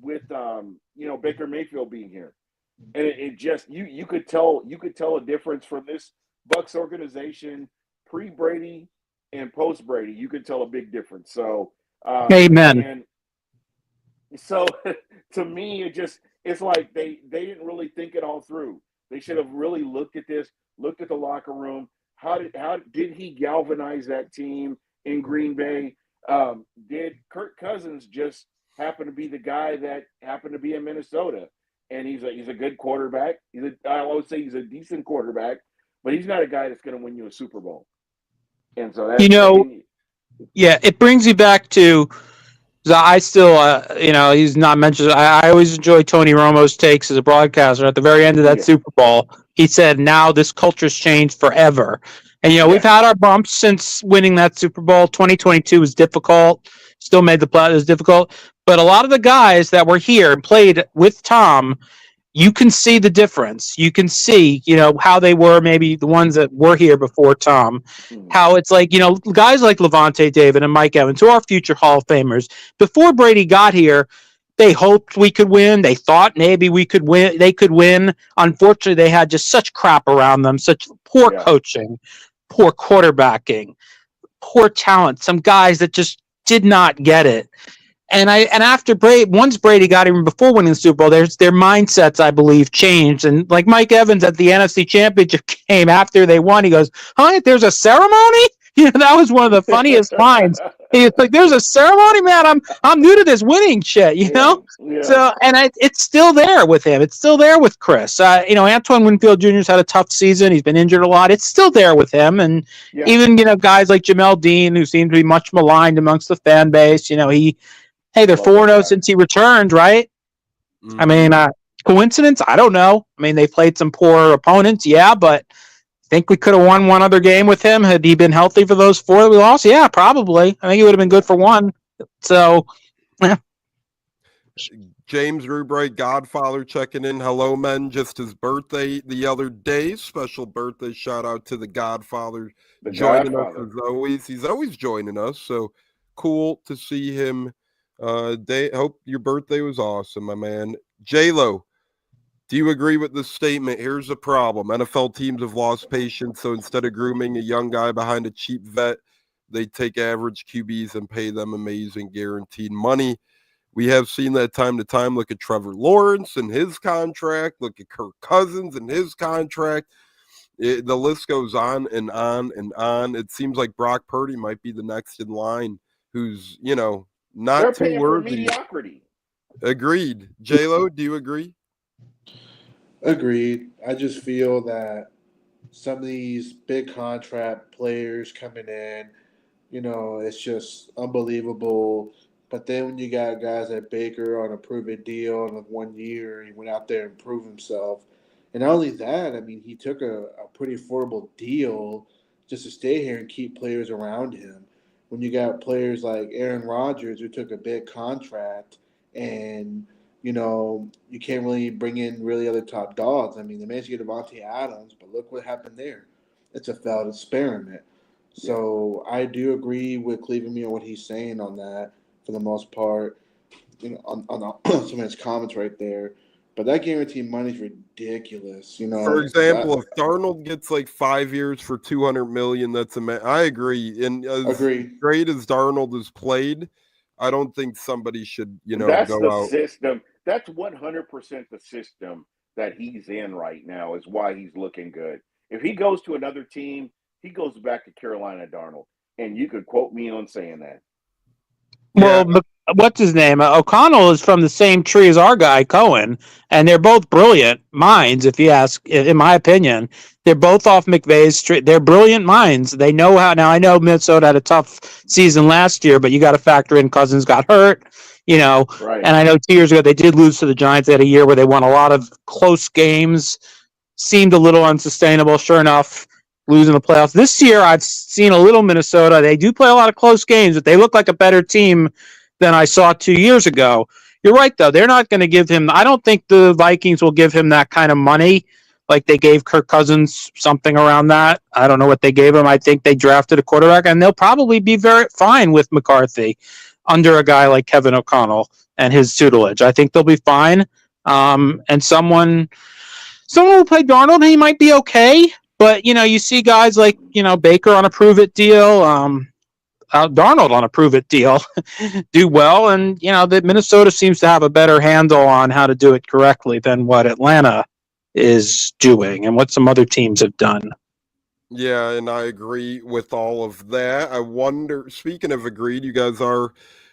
Baker Mayfield being here. And it just you could tell a difference from this Bucs organization pre-Brady and post-Brady. You could tell a big difference. So amen. And so to me, it's like they didn't really think it all through. They should have really looked at this, looked at the locker room. How did he galvanize that team in Green Bay? Did Kirk Cousins just happen to be the guy that happened to be in Minnesota? And he's a good quarterback. I would say he's a decent quarterback, but he's not a guy that's going to win you a Super Bowl. And so that's, it brings you back to. I still, he's not mentioned. I always enjoy Tony Romo's takes as a broadcaster. At the very end of that Super Bowl, he said, "Now this culture's changed forever." And we've had our bumps since winning that Super Bowl. 2022 was difficult. Still made the play. It was difficult, but a lot of the guys that were here and played with Tom, you can see the difference. You can see, how they were, maybe the ones that were here before Tom, how it's like, guys like Levante David and Mike Evans, who are future Hall of Famers, before Brady got here, they hoped we could win. They thought maybe we could win. They could win. Unfortunately, they had just such crap around them, such poor coaching, poor quarterbacking, poor talent, some guys that just did not get it. And after Brady, once Brady got even before winning the Super Bowl, their mindsets, I believe, changed. And like Mike Evans at the NFC Championship game after they won, he goes, "Huh? There's a ceremony?" That was one of the funniest lines. He's like, "There's a ceremony, man. I'm new to this winning shit, know." Yeah. So, and it's still there with him. It's still there with Chris. Antoine Winfield Jr.'s had a tough season. He's been injured a lot. It's still there with him, and even guys like Jamel Dean, who seem to be much maligned amongst the fan base. They're 4-0 since he returned, right? Mm-hmm. I mean, coincidence? I don't know. I mean, they played some poor opponents, but I think we could have won one other game with him had he been healthy for those 4 that we lost. Yeah, probably. I think he would have been good for one. So, yeah. James Rubright, Godfather, checking in. Hello, men. Just his birthday the other day. Special birthday shout out to the Godfather joining us as always. He's always joining us, so cool to see him. Hope your birthday was awesome, my man. J-Lo, do you agree with this statement? Here's the problem. NFL teams have lost patience, so instead of grooming a young guy behind a cheap vet, they take average QBs and pay them amazing guaranteed money. We have seen that time to time. Look at Trevor Lawrence and his contract. Look at Kirk Cousins and his contract. The list goes on and on and on. It seems like Brock Purdy might be the next in line who's, not They're too paying worthy. For mediocrity. Agreed. J-Lo, do you agree? Agreed. I just feel that some of these big contract players coming in, it's just unbelievable. But then when you got guys like Baker on a prove-it deal on a 1 year, he went out there and proved himself. And not only that, I mean, he took a pretty affordable deal just to stay here and keep players around him. When you got players like Aaron Rodgers who took a big contract and, you can't really bring in really other top dogs. I mean, they managed to get Devontae Adams, but look what happened there. It's a failed experiment. So I do agree with Cleveland on what he's saying on that for the most part, on some of his comments right there. But that guaranteed money is ridiculous. For example, if Darnold gets like 5 years for $200 million, I agree. And as great as Darnold has played, I don't think somebody should, that's go the out. System. That's 100% the system that he's in right now is why he's looking good. If he goes to another team, he goes back to Carolina Darnold. And you could quote me on saying that. Well, what's his name? O'Connell is from the same tree as our guy, Cohen, and they're both brilliant minds, if you ask, in my opinion. They're both off McVay's tree. They're brilliant minds. They know how. Now, I know Minnesota had a tough season last year, but you got to factor in Cousins got hurt, Right. And I know 2 years ago they did lose to the Giants. They had a year where they won a lot of close games, seemed a little unsustainable. Sure enough, losing the playoffs. This year, I've seen a little Minnesota. They do play a lot of close games, but they look like a better team than I saw 2 years ago. You're right, though. They're not going to give him – I don't think the Vikings will give him that kind of money like they gave Kirk Cousins, something around that. I don't know what they gave him. I think they drafted a quarterback, and they'll probably be very fine with McCarthy under a guy like Kevin O'Connell and his tutelage. I think they'll be fine. And someone will play Darnold, and he might be okay. But, you see guys like, Baker on a prove-it deal, Darnold on a prove-it deal do well. And, that Minnesota seems to have a better handle on how to do it correctly than what Atlanta is doing and what some other teams have done. Yeah, and I agree with all of that. I wonder, speaking of agreed, you guys are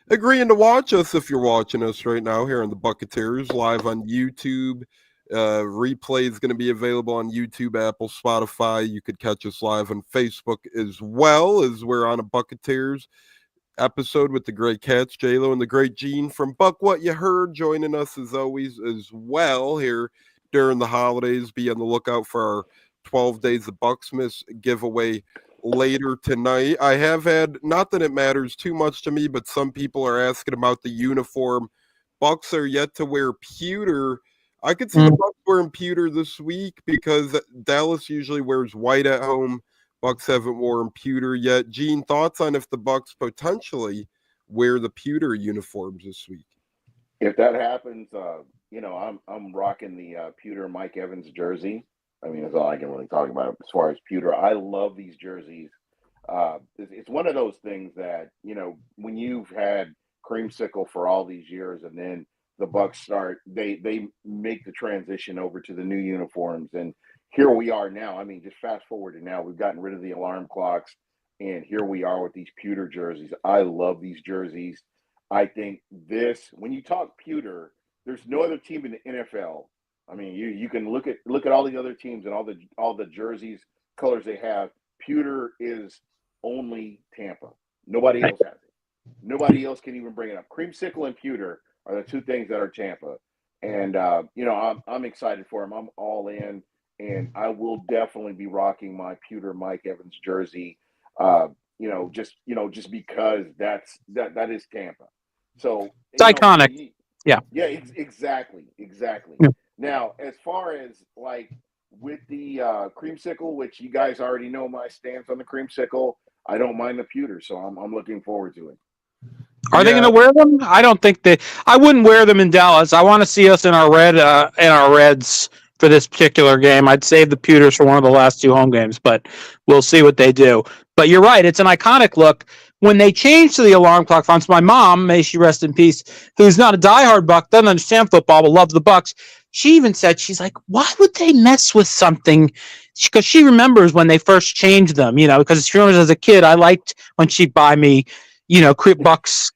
agreeing to watch us if you're watching us right now here on the Buccateers live on YouTube. Replay is going to be available on YouTube, Apple, Spotify. You could catch us live on Facebook as well, as we're on a Buccateers episode with the great Cats, J-Lo, and the great Gene from Buck What You Heard, joining us as always as well here during the holidays. Be on the lookout for our 12 Days of BUCSMAS giveaway later tonight. I have had, not that it matters too much to me, but some people are asking about the uniform. Bucs are yet to wear pewter. I could see the Bucs wearing pewter this week because Dallas usually wears white at home. Bucs haven't worn pewter yet. Gene, thoughts on if the Bucs potentially wear the pewter uniforms this week? If that happens, I'm rocking the pewter Mike Evans jersey. I mean, that's all I can really talk about as far as pewter. I love these jerseys. It's one of those things that, when you've had creamsicle for all these years and then the Bucs start, they make the transition over to the new uniforms. And here we are now. I mean, just fast forward to now. We've gotten rid of the alarm clocks, and here we are with these pewter jerseys. I love these jerseys. I think when you talk pewter, there's no other team in the NFL. I mean, you can look at all the other teams and all the jerseys, colors they have. Pewter is only Tampa. Nobody else has it. Nobody else can even bring it up. Creamsicle and pewter are the two things that are Tampa. And, I'm excited for him. I'm all in. And I will definitely be rocking my pewter Mike Evans jersey, just because that is Tampa. So it's iconic. Yeah, exactly. Yeah. Now, as far as like with the creamsicle, which you guys already know my stance on the creamsicle, I don't mind the pewter, so I'm looking forward to it. Are they going to wear them? I don't think I wouldn't wear them in Dallas. I want to see us in our reds for this particular game. I'd save the pewters for one of the last two home games, but we'll see what they do. But you're right. It's an iconic look. When they changed to the alarm clock fonts, my mom, may she rest in peace, who's not a diehard Buck, doesn't understand football, but loves the Bucs. She even said, she's like, why would they mess with something? Because she remembers when they first changed them, because she remembers as a kid, I liked when she'd buy me, Bucks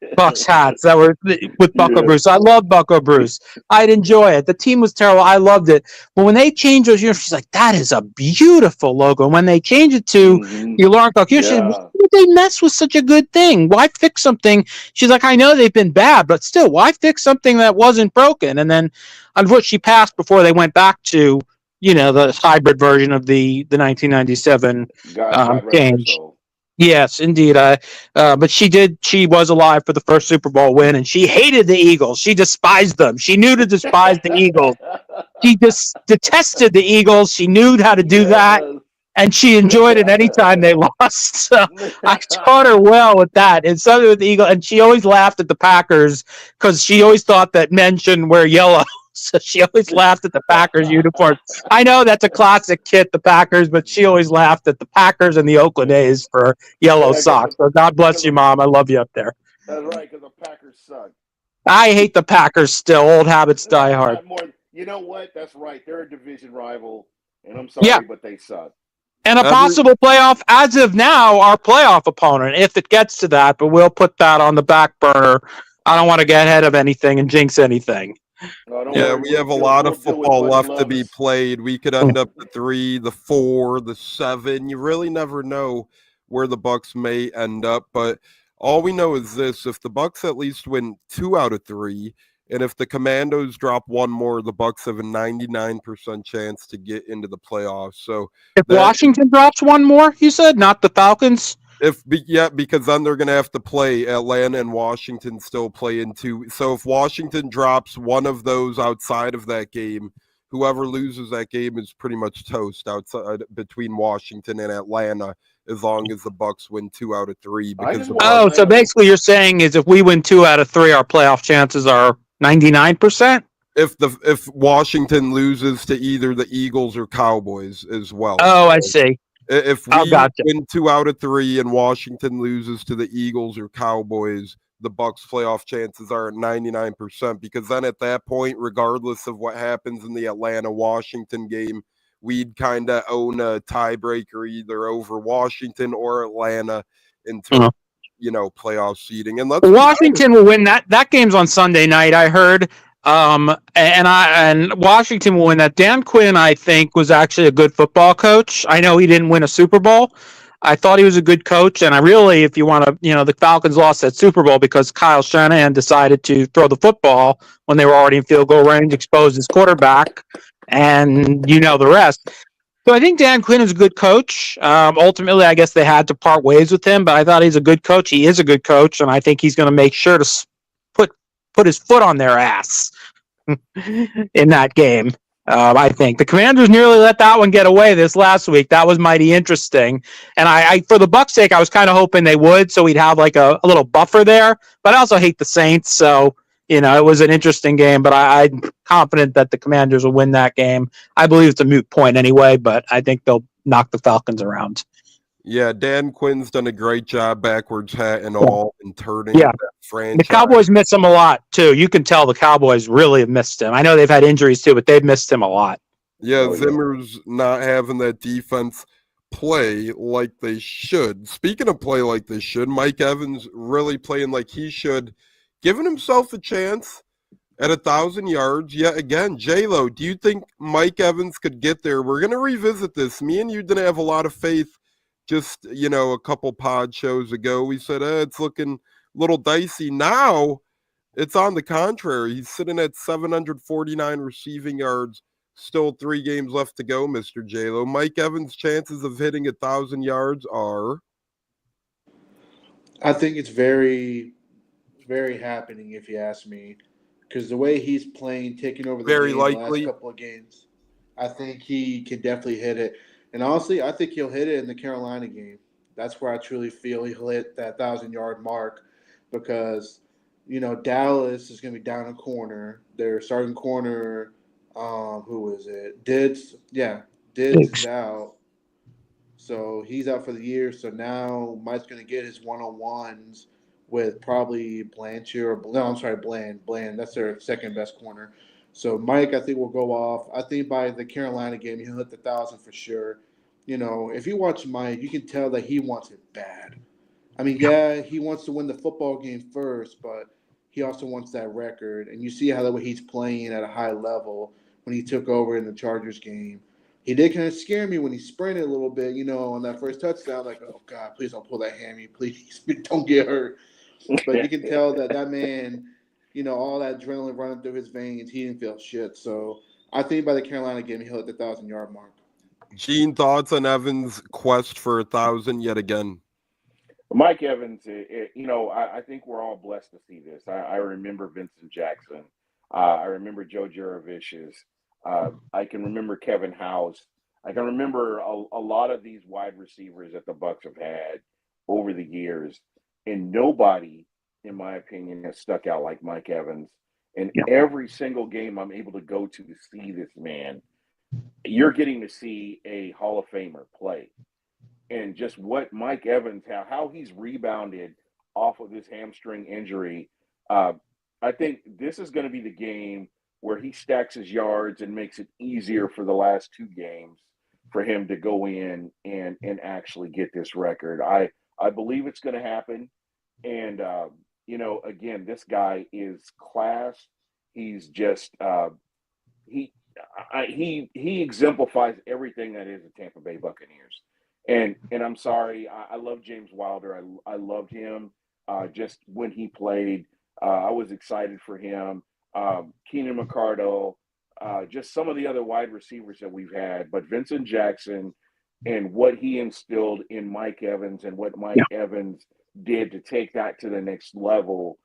hats that were with Bucko Yeah. Bruce. I love Bucko Bruce. I'd enjoy it. The team was terrible. I loved it. But when they changed those uniforms, she's like, that is a beautiful logo. And when they changed it to the Alarm Clock, she said, why Yeah. would they mess with such a good thing? Why fix something? She's like, I know they've been bad, but still, why fix something that wasn't broken? And then, unfortunately, she passed before they went back to, the hybrid version of the 1997 God rest her change. soul. Yes, indeed. But she was alive for the first Super Bowl win, and she hated the Eagles. She despised them. She knew to despise the Eagles. She just detested the Eagles. She knew how to do that, Yes. and she enjoyed it anytime they lost. So I taught her well with that. And something with the Eagles, and she always laughed at the Packers because she always thought that men shouldn't wear yellow. So she always laughed at the Packers uniforms. I know that's a classic kit, the Packers, but she always laughed at the Packers and the Oakland A's for yellow Yeah, socks. So God bless you, Mom. I love you up there. That's right, because the Packers suck. I hate the Packers still. Old habits die hard. Not more. You know what? That's right. They're a division rival, and I'm sorry, Yeah. but they suck. And a possible playoff, as of now, our playoff opponent, if it gets to that, but we'll put that on the back burner. I don't want to get ahead of anything and jinx anything. No, don't Yeah, worry. we have a lot of deal with football Buddy left to be Loves. played. We could end up the 3, the 4, the 7. You really never know where the Bucks may end up, but all we know is this: if the Bucks at least win 2 out of 3, and if the Commandos drop one more, the Bucks have a 99% chance to get into the playoffs. So if Washington drops one more, you said, not the Falcons. Because then they're going to have to play Atlanta and Washington still play in 2. So if Washington drops one of those outside of that game, whoever loses that game is pretty much toast outside between Washington and Atlanta, as long as the Bucks win 2 out of 3. Because so basically you're saying is if we win 2 out of 3, our playoff chances are 99%? If Washington loses to either the Eagles or Cowboys as well. Oh, I see. If we gotcha. win 2 out of 3 and Washington loses to the Eagles or Cowboys, the Bucks playoff chances are at 99%, because then at that point, regardless of what happens in the Atlanta-Washington game, we'd kind of own a tiebreaker either over Washington or Atlanta into playoff seeding. And Washington will win that. That game's on Sunday night, I heard. And Washington will win that. Dan Quinn, I think, was actually a good football coach. I know he didn't win a Super Bowl. I thought he was a good coach, and I really, if you want to, the Falcons lost that Super Bowl because Kyle Shanahan decided to throw the football when they were already in field goal range, exposed his quarterback, and the rest. So I think Dan Quinn is a good coach. Ultimately, I guess they had to part ways with him, but I thought he's a good coach. He is a good coach, and I think he's going to make sure to put his foot on their ass in that game. I think the Commanders nearly let that one get away this last week. That was mighty interesting. And I for the Bucs' sake, I was kind of hoping they would, so we'd have like a little buffer there. But I also hate the Saints, so it was an interesting game. But I'm confident that the Commanders will win that game. I believe it's a moot point anyway, but I think they'll knock the Falcons around. Yeah, Dan Quinn's done a great job, backwards hat and all, in turning that franchise. The Cowboys miss him a lot, too. You can tell the Cowboys really have missed him. I know they've had injuries, too, but they've missed him a lot. Yeah, Zimmer's not having that defense play like they should. Speaking of play like they should, Mike Evans really playing like he should, giving himself a chance at 1,000 yards. Yet again, J-Lo, do you think Mike Evans could get there? We're going to revisit this. Me and you didn't have a lot of faith just, a couple pod shows ago. We said, it's looking a little dicey. Now, it's on the contrary. He's sitting at 749 receiving yards. Still 3 games left to go, Mr. J-Lo. Mike Evans' chances of hitting 1,000 yards are? I think it's very, very happening, if you ask me. Because the way he's playing, taking over the last couple of games, I think he can definitely hit it. And honestly, I think he'll hit it in the Carolina game. That's where I truly feel he'll hit that 1,000-yard mark because, Dallas is going to be down a corner. Their starting corner, who is it? Diggs is out. So he's out for the year. So now Mike's going to get his one-on-ones with probably Bland. Bland. That's their second best corner. So Mike, I think, will go off. I think by the Carolina game, he'll hit the 1,000 for sure. If you watch Mike, you can tell that he wants it bad. I mean, yeah, he wants to win the football game first, but he also wants that record. And you see how the way he's playing at a high level when he took over in the Chargers game. He did kind of scare me when he sprinted a little bit, on that first touchdown. Like, oh, God, please don't pull that hammy. Please don't get hurt. But you can tell that man, all that adrenaline running through his veins, he didn't feel shit. So I think by the Carolina game, he'll hit the 1,000-yard mark. Gene, thoughts on Evans' quest for 1,000 yet again? Mike Evans, I think we're all blessed to see this. I remember Vincent Jackson. I remember Joe Juravicius. I can remember Kevin House. I can remember a lot of these wide receivers that the Bucs have had over the years, and nobody, in my opinion, has stuck out like Mike Evans. And every single game I'm able to go to see this man, you're getting to see a Hall of Famer play. And just what Mike Evans, how he's rebounded off of this hamstring injury, I think this is going to be the game where he stacks his yards and makes it easier for the last two games for him to go in and actually get this record. I believe it's going to happen. And, again, this guy is class. He's just he exemplifies everything that is the Tampa Bay Buccaneers. And I'm sorry, I love James Wilder. I loved him just when he played. I was excited for him. Keenan McCardle, just some of the other wide receivers that we've had. But Vincent Jackson and what he instilled in Mike Evans and what Mike Evans did to take that to the next level,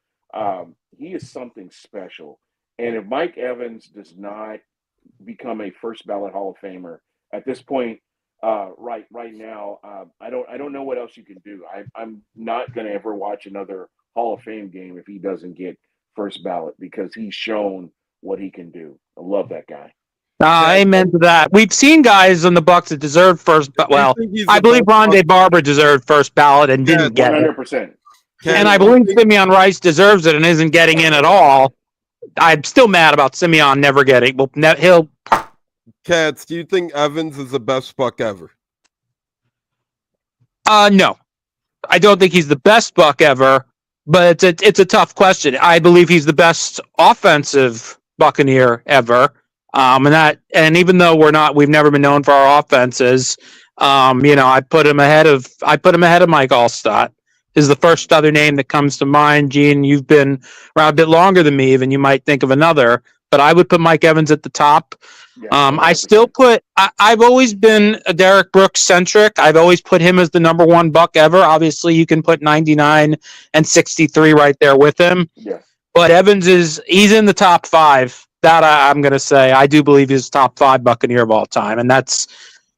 he is something special. And if Mike Evans does not become a first ballot Hall of Famer at this point, right now, I don't know what else you can do. I'm not going to ever watch another Hall of Fame game if he doesn't get first ballot, because he's shown what he can do. I love that guy. Amen to that. We've seen guys on the Bucs that deserved first. Well, I believe Rondé Barber deserved first ballot and didn't get 100%. And I believe Simeon Rice deserves it and isn't getting in at all. I'm still mad about Simeon never getting. Well, he'll. Cats, do you think Evans is the best Buck ever? No, I don't think he's the best Buck ever, but it's a tough question. I believe he's the best offensive Buccaneer ever, and even though we've never been known for our offenses, I put him ahead of Mike Allstott. Is the first other name that comes to mind. Gene, you've been around a bit longer than me, even you might think of another, but I would put Mike Evans at the top. I still I've always been a Derek Brooks centric. I've always put him as the number one Buck ever. Obviously, you can put 99 and 63 right there with him. Yeah. But Evans he's in the top five. That I'm going to say. I do believe he's top five Buccaneer of all time. And that's,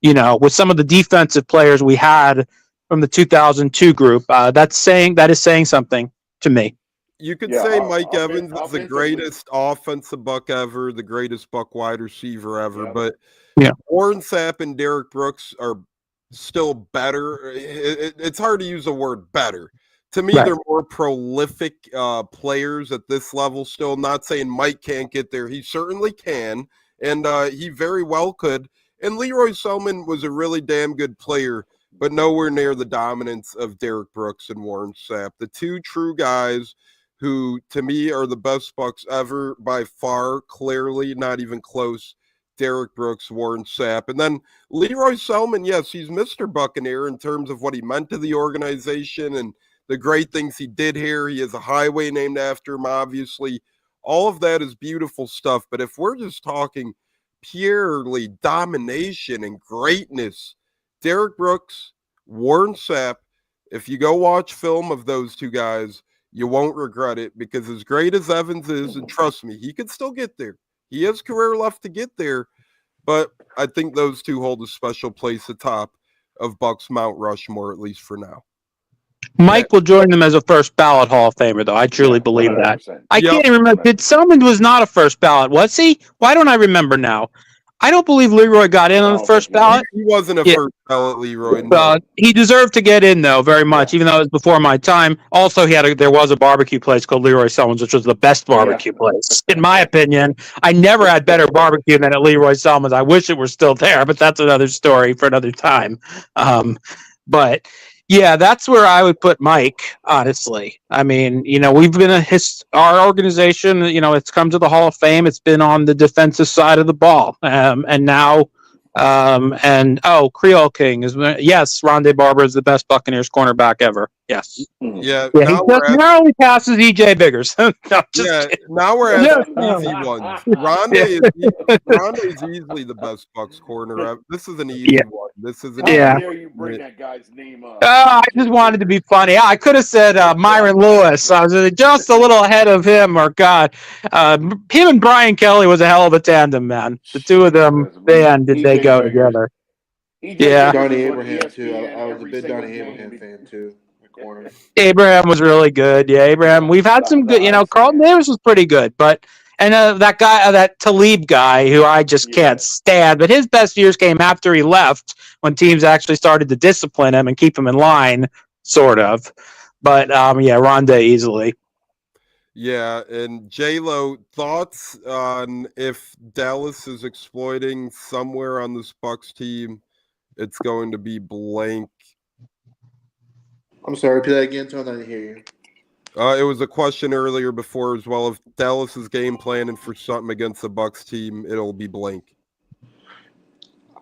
with some of the defensive players we had from the 2002 group, that is saying something to me. You could say Mike Evans is the greatest offensive Buck ever, the greatest Buck wide receiver ever, but Warren Sapp and Derek Brooks are still better. It's hard to use the word better. To me, they're more prolific players at this level still. Not saying Mike can't get there. He certainly can, and he very well could. And Leroy Selman was a really damn good player, but nowhere near the dominance of Derek Brooks and Warren Sapp. The two true guys who, to me, are the best Bucks ever by far, clearly, not even close. Derek Brooks, Warren Sapp. And then Leroy Selman, yes, he's Mr. Buccaneer in terms of what he meant to the organization and the great things he did here. He has a highway named after him, obviously. All of that is beautiful stuff. But if we're just talking purely domination and greatness, Derek Brooks, Warren Sapp, if you go watch film of those two guys, you won't regret it, because as great as Evans is, and trust me, he could still get there. He has career left to get there, but I think those two hold a special place atop of Bucks Mount Rushmore, at least for now. Mike will join them as a first ballot Hall of Famer, though. I truly believe that. I can't even remember. Selman was not a first ballot, was he? Why don't I remember now? I don't believe Leroy got in on the first ballot. He wasn't a first ballot Leroy. No. He deserved to get in, though, very much, even though it was before my time. Also, there was a barbecue place called Leroy Selman's, which was the best barbecue place, in my opinion. I never had better barbecue than at Leroy Selman's. I wish it were still there, but that's another story for another time. But Yeah, that's where I would put Mike, honestly. I mean, we've been our organization, it's come to the Hall of Fame. It's been on the defensive side of the ball. And now, Creole King yes, Rondé Barber is the best Buccaneers cornerback ever. Yes. Yeah, Yeah, he now just we're at narrowly passes EJ Biggers. No, just kidding. now we're at Yeah. the easy ones. Rondé is easily the best Bucs corner. This is an easy one. This is an Yeah. How dare you bring that guy's name up? I just wanted to be funny. I could have said Myron Lewis. I was just a little ahead of him. Or God, him and Brian Kelly was a hell of a tandem, man. The two of them, man, did they go together? Yeah. Donnie Abraham too. I was a big Donnie Abraham fan too. The corner. Abraham was really good. Yeah, Abraham. We've had some good. Carlton Davis was pretty good, and that guy, that Talib guy, who I just can't stand. But his best years came after he left, when teams actually started to discipline him and keep him in line, sort of. But Rondé easily. Yeah, and J-Lo, thoughts on if Dallas is exploiting somewhere on this Bucs team, it's going to be blank. I'm sorry, repeat that again, Tony. I didn't hear you. It was a question earlier before as well. If Dallas is game planning for something against the Bucs team, it'll be blank.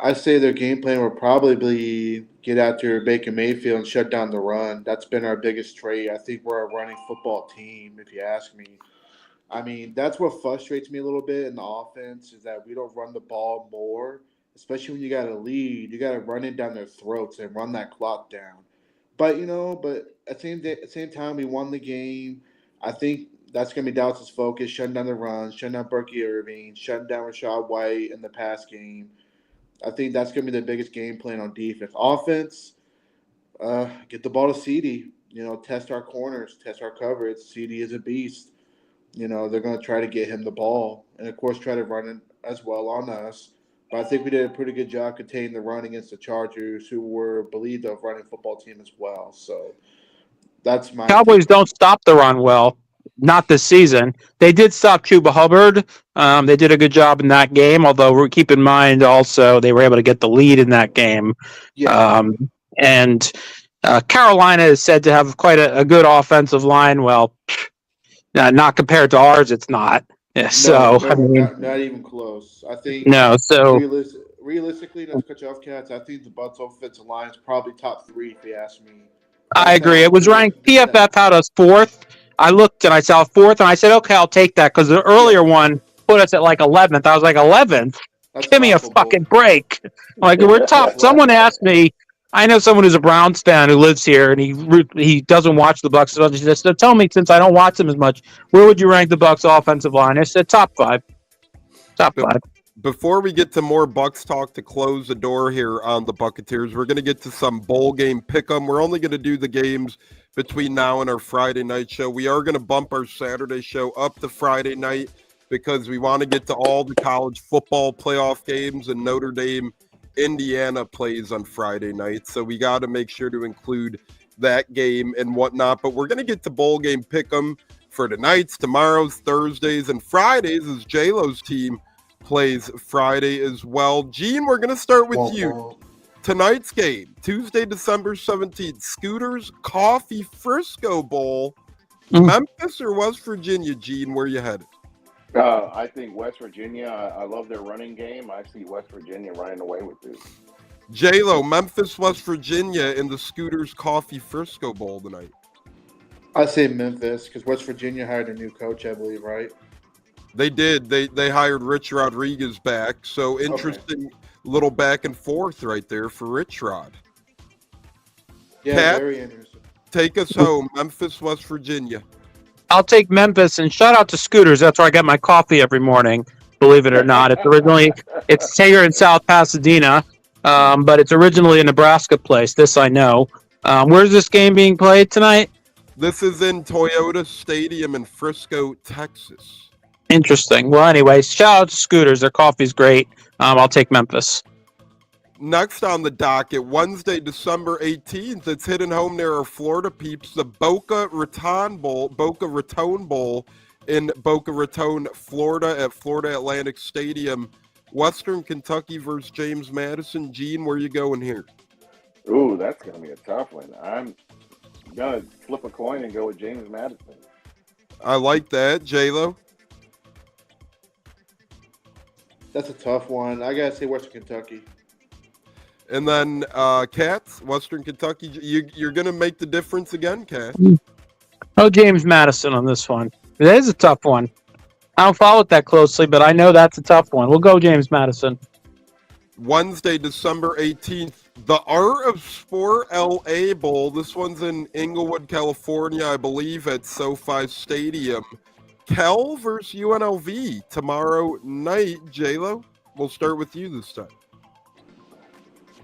I say their game plan will probably be get after Baker Mayfield and shut down the run. That's been our biggest trait. I think we're a running football team, if you ask me. I mean, that's what frustrates me a little bit in the offense is that we don't run the ball more, especially when you got a lead. You got to run it down their throats and run that clock down. But at the same time, we won the game. I think that's going to be Dallas's focus, shutting down the run, shutting down Berkey Irving, shutting down Rashad White in the pass game. I think that's going to be the biggest game plan on defense. Offense, get the ball to CD. Test our corners, test our coverage. CD is a beast. They're going to try to get him the ball. And, of course, try to run it as well on us. But I think we did a pretty good job containing the run against the Chargers, who were believed a running football team as well. So that's my Cowboys don't stop the run well. Not this season. They did stop Chuba Hubbard. They did a good job in that game, although keep in mind also they were able to get the lead in that game. Yeah. And Carolina is said to have quite a good offensive line. Well, not compared to ours, it's not. Yeah, not even close. I think realistically, not to cut you off, Cats. I think the Bucs offensive line is probably top 3 if you ask me. I agree. It was ranked. PFF had us 4th. I looked and I saw 4th, and I said, "Okay, I'll take that," because the earlier one put us at like 11th. I was like, 11th? Give me a fucking break! Like, we're top. Someone asked me. I know someone who's a Browns fan who lives here, and he doesn't watch the Bucs. So he said, "Tell me, since I don't watch them as much, where would you rank the Bucs offensive line?" I said, "Top 5." Top 5. Before we get to more Bucs talk to close the door here on the Buccateers, we're going to get to some bowl game pick'em. We're only going to do the games between now and our Friday night show. We are going to bump our Saturday show up to Friday night because we want to get to all the college football playoff games, and Notre Dame, Indiana plays on Friday night. So we got to make sure to include that game and whatnot. But we're going to get to bowl game pick'em for tonight's, tomorrow's, Thursdays, and Fridays as J-Lo's team plays Friday as well. Gene, we're going to start with you. Tonight's game, Tuesday, December 17th, Scooters Coffee Frisco Bowl. Memphis or West Virginia, Gene, where you headed? I think West Virginia. I love their running game. I see West Virginia running away with this. J-Lo, Memphis, West Virginia in the Scooters Coffee Frisco Bowl tonight. I say Memphis because West Virginia hired a new coach, I believe, right? They did. They hired Rich Rodriguez back. So interesting little back and forth right there for Rich Rod. Yeah, Pat, very interesting. Take us home, Memphis, West Virginia. I'll take Memphis, and shout out to Scooters. That's where I get my coffee every morning. Believe it or not, it's here in South Pasadena, but it's originally a Nebraska place. This I know. Where's this game being played tonight? This is in Toyota Stadium in Frisco, Texas. Interesting. Well, anyway, shout out to Scooters. Their coffee's great. I'll take Memphis. Next on the docket, Wednesday, December 18th, it's hitting home near our Florida peeps, the Boca Raton Bowl in Boca Raton, Florida at Florida Atlantic Stadium. Western Kentucky versus James Madison. Gene, where you going here? Ooh, that's going to be a tough one. I'm going to flip a coin and go with James Madison. I like that. J-Lo? That's a tough one. I gotta say Western Kentucky. And then Cats, Western Kentucky. You're going to make the difference again, Cat? Oh, James Madison on this one. It is a tough one. I don't follow it that closely, but I know that's a tough one. We'll go James Madison. Wednesday, December 18th, the Art of Sport LA Bowl. This one's in Inglewood, California, I believe, at SoFi Stadium. Cal versus UNLV tomorrow night. J-Lo, we'll start with you this time.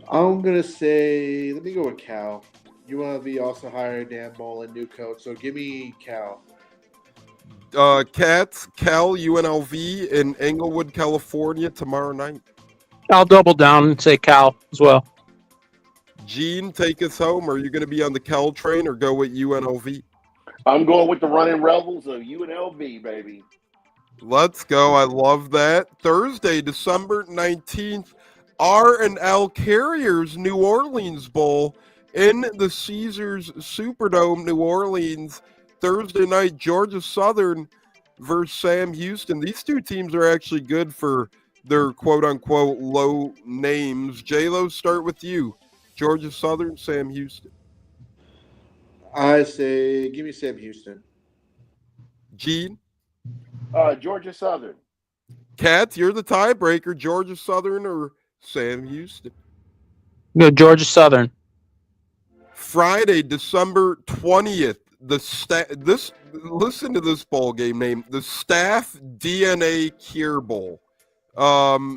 I'm gonna say, let me go with Cal. UNLV also hired Dan Mullen, new coach, so give me Cal. Cats, Cal, UNLV in Inglewood, California tomorrow night. I'll double down and say Cal as well. Gene, take us home. Are you going to be on the Cal train or go with UNLV? I'm going with the running Rebels of UNLV, baby. Let's go. I love that. Thursday, December 19th, R&L Carriers New Orleans Bowl in the Caesars Superdome, New Orleans. Thursday night, Georgia Southern versus Sam Houston. These two teams are actually good for their quote-unquote low names. J-Lo, start with you. Georgia Southern, Sam Houston. I say, give me Sam Houston. Gene? Georgia Southern. Cats, you're the tiebreaker. Georgia Southern or Sam Houston? Go Georgia Southern. Friday, December 20th. Listen to this bowl game name, the Staff DNA Cure Bowl.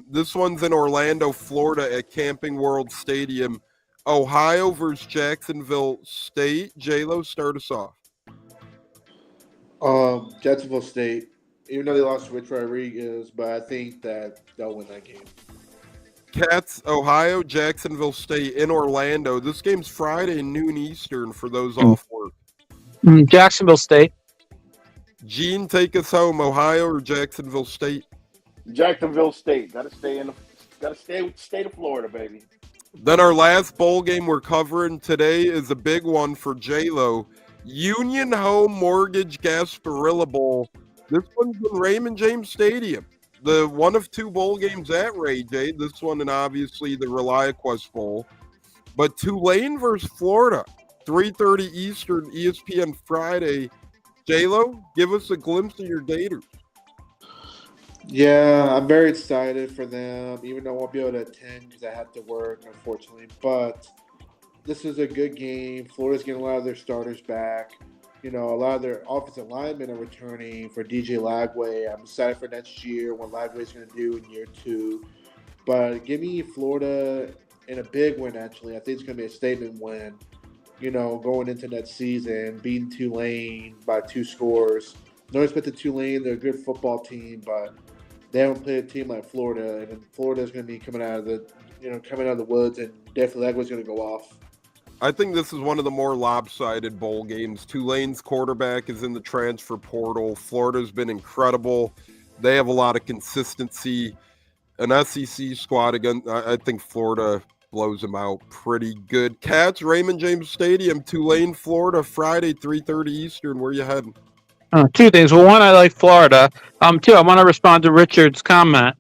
This one's in Orlando, Florida at Camping World Stadium. Ohio versus Jacksonville State. J-Lo, start us off. Jacksonville State, even though they lost Rich Rodriguez, but I think that they'll win that game. Cats, Ohio, Jacksonville State in Orlando. This game's Friday, noon Eastern for those off work. Jacksonville State. Gene, take us home. Ohio or Jacksonville State? Jacksonville State. Gotta stay with the state of Florida, baby. Then our last bowl game we're covering today is a big one for J-Lo. Union Home Mortgage Gasparilla Bowl. This one's in Raymond James Stadium. The one of two bowl games at Ray J. This one and obviously the ReliaQuest Bowl. But Tulane versus Florida, 3:30 Eastern, ESPN Friday. J-Lo, give us a glimpse of your Gators. Yeah, I'm very excited for them, even though I won't be able to attend because I have to work, unfortunately. But this is a good game. Florida's getting a lot of their starters back. You know, a lot of their offensive linemen are returning for DJ Lagway. I'm excited for next year, what Lagway's going to do in year 2. But give me Florida in a big win, actually. I think it's going to be a statement win, you know, going into next season, beating Tulane by 2 scores. No respect to Tulane. They're a good football team, but they haven't played a team like Florida, and Florida's going to be coming out of the woods, and definitely Lagway's going to go off. I think this is one of the more lopsided bowl games. Tulane's quarterback is in the transfer portal. Florida's been incredible. They have a lot of consistency. An SEC squad, again, I think Florida blows them out pretty good. Cats, Raymond James Stadium, Tulane, Florida, Friday, 3:30 Eastern. Where you heading? 2 things. Well, one, I like Florida. 2, I want to respond to Richard's comment.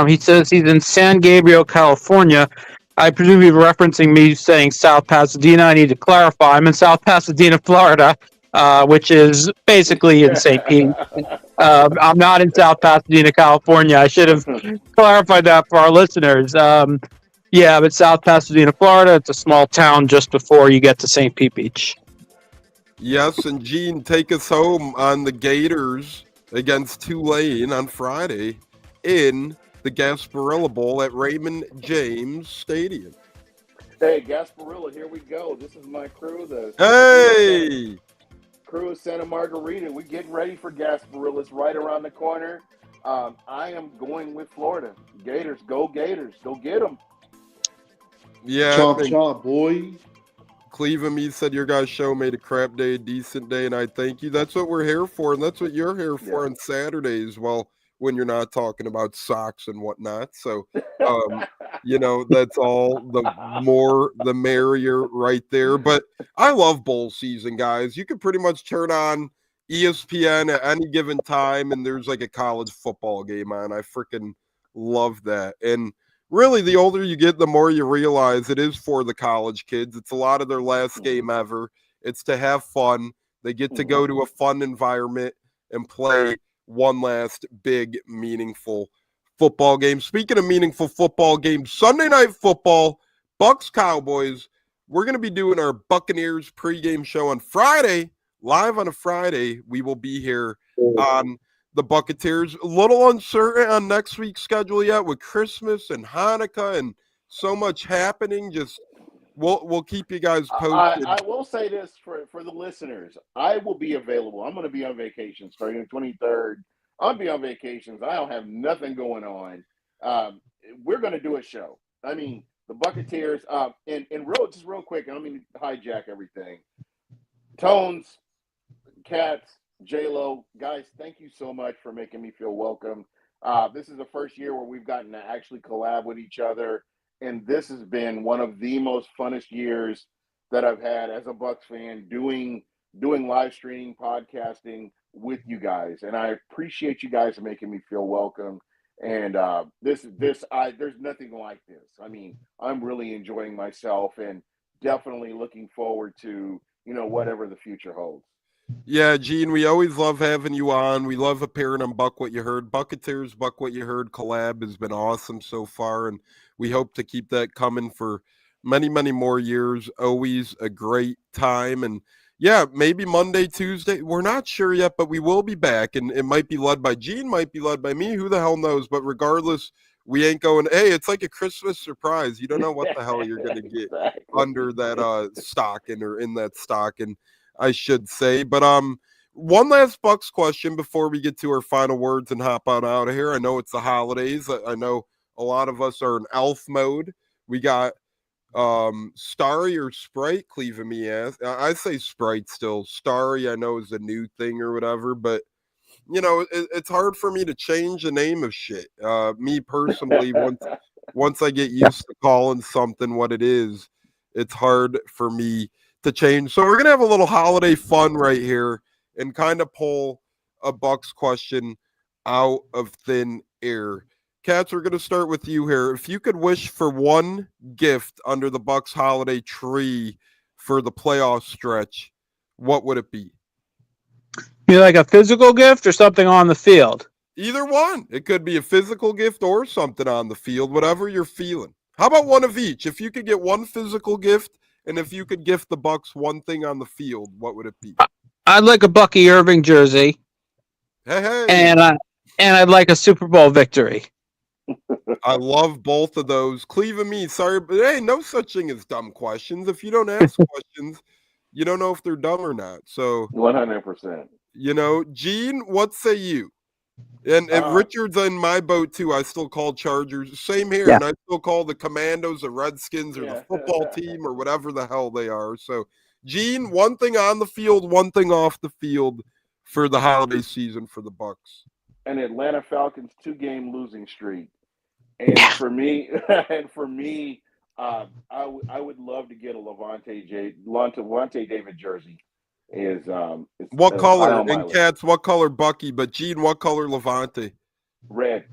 He says he's in San Gabriel, California. I presume you're referencing me saying South Pasadena. I need to clarify. I'm in South Pasadena, Florida, which is basically in St. Pete. I'm not in South Pasadena, California. I should have clarified that for our listeners. Yeah, but South Pasadena, Florida, it's a small town just before you get to St. Pete Beach. Yes, and Gene, take us home on the Gators against Tulane on Friday in the Gasparilla Bowl at Raymond James Stadium. Hey, Gasparilla, here we go. This is my crew. Hey! Crew of Santa Margarita. We're getting ready for Gasparilla. It's right around the corner. I am going with Florida. Gators, go Gators. Go get them. Yeah. Chomp, boy. Cleveland, you said your guys' show made a crap day a decent day, and I thank you. That's what we're here for, and that's what you're here for on Saturdays. Well, when you're not talking about socks and whatnot. So, that's all the more the merrier right there. But I love bowl season, guys. You can pretty much turn on ESPN at any given time, and there's like a college football game on. I freaking love that. And really, the older you get, the more you realize it is for the college kids. It's a lot of their last game ever. It's to have fun. They get to go to a fun environment and play one last big, meaningful football game. Speaking of meaningful football games, Sunday Night Football, Bucs Cowboys. We're going to be doing our Buccaneers pregame show on Friday. Live on a Friday, we will be here on the Buccateers. A little uncertain on next week's schedule yet with Christmas and Hanukkah and so much happening. Just we'll keep you guys posted. I will say this for the listeners. I will be available. I'm going to be on vacation starting the 23rd. I'll be on vacations. I don't have nothing going on. We're going to do a show. I mean, the Buccateers, and real quick, I don't mean to hijack everything. Tones, Cats, J-Lo, guys, thank you so much for making me feel welcome. This is the first year where we've gotten to actually collab with each other, and this has been one of the most funnest years that I've had as a Bucs fan doing live streaming, podcasting with you guys, and I appreciate you guys making me feel welcome. And there's nothing like this. I mean, I'm really enjoying myself and definitely looking forward to whatever the future holds. Yeah, Gene, we always love having you on. We love appearing on Buck What You Heard. Buccateers, Buck What You Heard collab has been awesome so far, and we hope to keep that coming for many, many more years. Always a great time. And yeah, maybe Monday, Tuesday. We're not sure yet, but we will be back, and it might be led by Gene, might be led by me. Who the hell knows? But regardless, we ain't going, hey, it's like a Christmas surprise. You don't know what the hell you're going to get under that stocking or in that stocking, I should say. But one last Bucks question before we get to our final words and hop out of here. I know it's the holidays. I know a lot of us are in elf mode. We got Starry or Sprite, Cleve and me asked. I say Sprite still. Starry, I know, is a new thing or whatever, but it's hard for me to change the name of shit. Me personally, once I get used to calling something what it is, it's hard for me to change. So we're gonna have a little holiday fun right here and kind of pull a Bucks question out of thin air. Cats, we're going to start with you here. If you could wish for one gift under the Bucks holiday tree for the playoff stretch, what would it be? You like a physical gift or something on the field? Either one. It could be a physical gift or something on the field, whatever you're feeling. How about one of each? If you could get one physical gift and if you could gift the Bucks one thing on the field, what would it be? I'd like a Bucky Irving jersey. Hey. And I'd like a Super Bowl victory. I love both of those. Cleve and me, sorry, but hey, no such thing as dumb questions. If you don't ask questions, you don't know if they're dumb or not. So 100%. Gene, what say you? And Richard's in my boat too. I still call Chargers. Same here. Yeah. And I still call the Commandos the Redskins or the football team or whatever the hell they are. So Gene, one thing on the field, one thing off the field for the holiday season for the Bucks. An Atlanta Falcons 2-game losing streak. And for me, I would love to get a Levante David jersey. What color? And Cats, what color Bucky? But Gene, what color Levante? Red.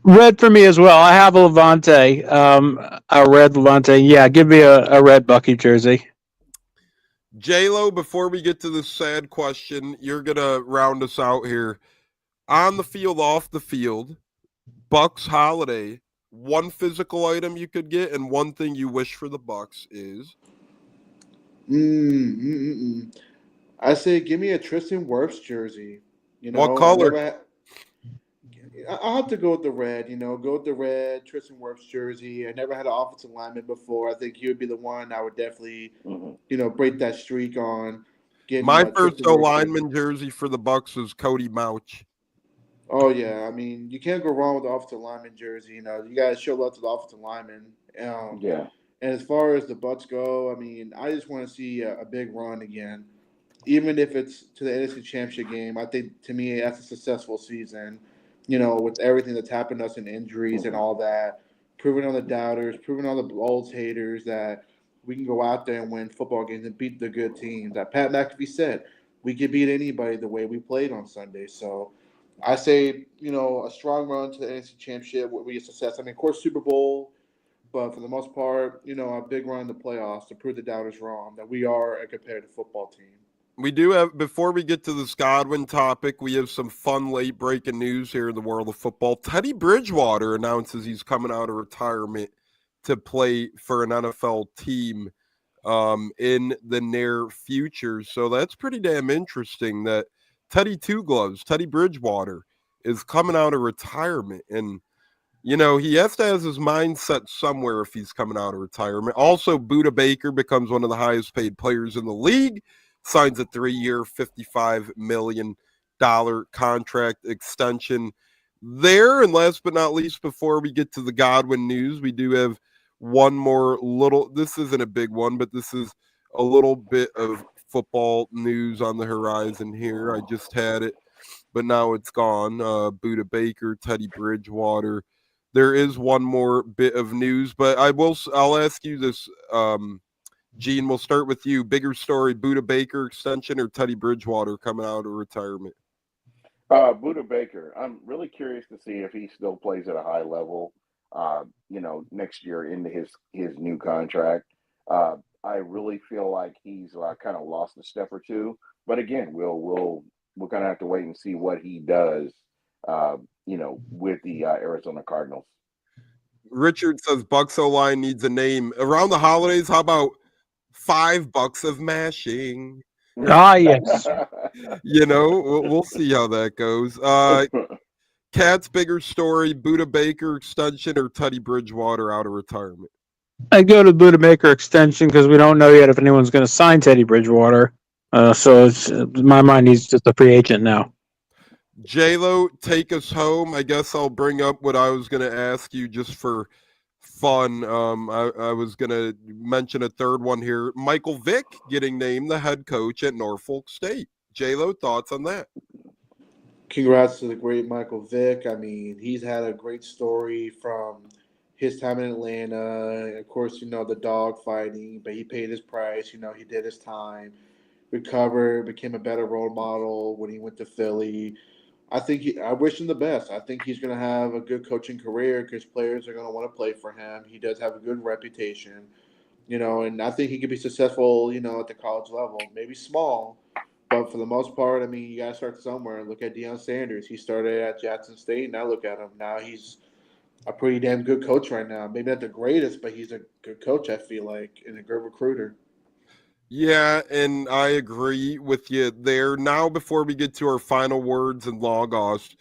Red for me as well. I have a Levante, a red Levante. Yeah, give me a red Bucky jersey. J-Lo, before we get to this sad question, you're going to round us out here. On the field, off the field, Bucks holiday, one physical item you could get and one thing you wish for the Bucks is? I say give me a Tristan Wirfs jersey. What color? I'll have to go with the red, go with the red Tristan Wirfs jersey. I never had an offensive lineman before. I think he would be the one I would definitely, break that streak on. My first lineman jersey for the Bucks was Cody Mauch. Oh, yeah. I mean, you can't go wrong with the offensive lineman jersey. You got to show love to the offensive lineman. Yeah. And as far as the Bucks go, I mean, I just want to see a big run again. even if it's to the NFC Championship game, I think to me that's a successful season. You know, with everything that's happened to us and injuries and all that, proving on the doubters, proving on the old haters that we can go out there and win football games and beat the good teams. That Pat McAfee said, we could beat anybody the way we played on Sunday. So I say, you know, a strong run to the NFC Championship would be a success. I mean, of course, Super Bowl, but for the most part, you know, a big run in the playoffs to prove the doubters wrong that we are a competitive football team. We do have, before we get to this Godwin topic, we have some fun late breaking news here in the world of football. Teddy Bridgewater announces he's coming out of retirement to play for an NFL team in the near future. So that's pretty damn interesting that Teddy Two Gloves, Teddy Bridgewater, is coming out of retirement. And, you know, he has to have his mindset somewhere if he's coming out of retirement. Also, Buda Baker becomes one of the highest paid players in the league. Signs a 3-year, $55 million contract extension there. And last but not least, before we get to the Godwin news, we do have one more little, this isn't a big one, but this is a little bit of football news on the horizon here. I just had it, but now it's gone. Buda Baker, Teddy Bridgewater. There is one more bit of news, but I'll ask you this, Gene, we'll start with you. Bigger story, Buda Baker extension or Teddy Bridgewater coming out of retirement? Buda Baker. I'm really curious to see if he still plays at a high level, you know, next year into his new contract. I really feel like he's kind of lost a step or two. But again, we're gonna have to wait and see what he does, you know, with the Arizona Cardinals. Richard says Bucs O-line needs a name. Around the holidays, how about $5 of mashing? Ah, yes. You know, we'll see how that goes. Cat's bigger story, Buda Baker extension or Teddy Bridgewater out of retirement? I go to Buda Baker extension because we don't know yet if anyone's going to sign Teddy Bridgewater. So it's, in my mind, he's just a free agent now. J-Lo, take us home. I guess I'll bring up what I was going to ask you just for fun. I was going to mention a third one here. Michael Vick getting named the head coach at Norfolk State. J-Lo, thoughts on that? Congrats to the great Michael Vick. I mean, he's had a great story from his time in Atlanta. Of course, you know, the dog fighting, but he paid his price. You know, he did his time, recovered, became a better role model when he went to Philly. I wish him the best. I think he's going to have a good coaching career because players are going to want to play for him. He does have a good reputation, you know, and I think he could be successful, you know, at the college level. Maybe small, but for the most part, I mean, you got to start somewhere. Look at Deion Sanders. He started at Jackson State. Now look at him. Now he's a pretty damn good coach right now. Maybe not the greatest, but he's a good coach, I feel like, and a good recruiter. Yeah, and I agree with you there. Now, before we get to our final words and logos,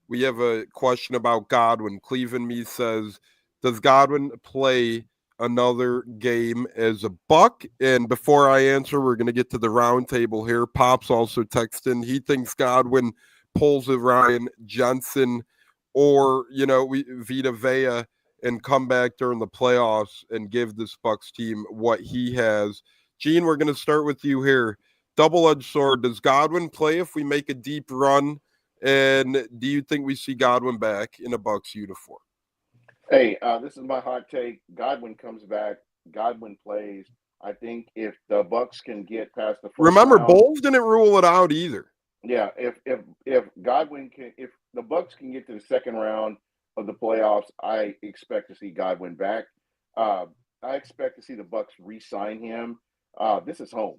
we have a question about Godwin. Cleveland Me says, does Godwin play another game as a Buck? And before I answer, we're going to get to the round table here. Pop's also texting. He thinks Godwin pulls a Ryan Jensen or, you know, Vita Vea and come back during the playoffs and give this Bucs team what he has. Gene, we're going to start with you here. Double-edged sword. Does Godwin play if we make a deep run? And do you think we see Godwin back in a Bucs uniform? Hey, this is my hot take. Godwin comes back. Godwin plays. I think if the Bucs can get past the first Remember, round, Bowles didn't rule it out either. Yeah, if Godwin can, if the Bucs can get to the second round of the playoffs, I expect to see Godwin back. I expect to see the Bucs re-sign him. This is home.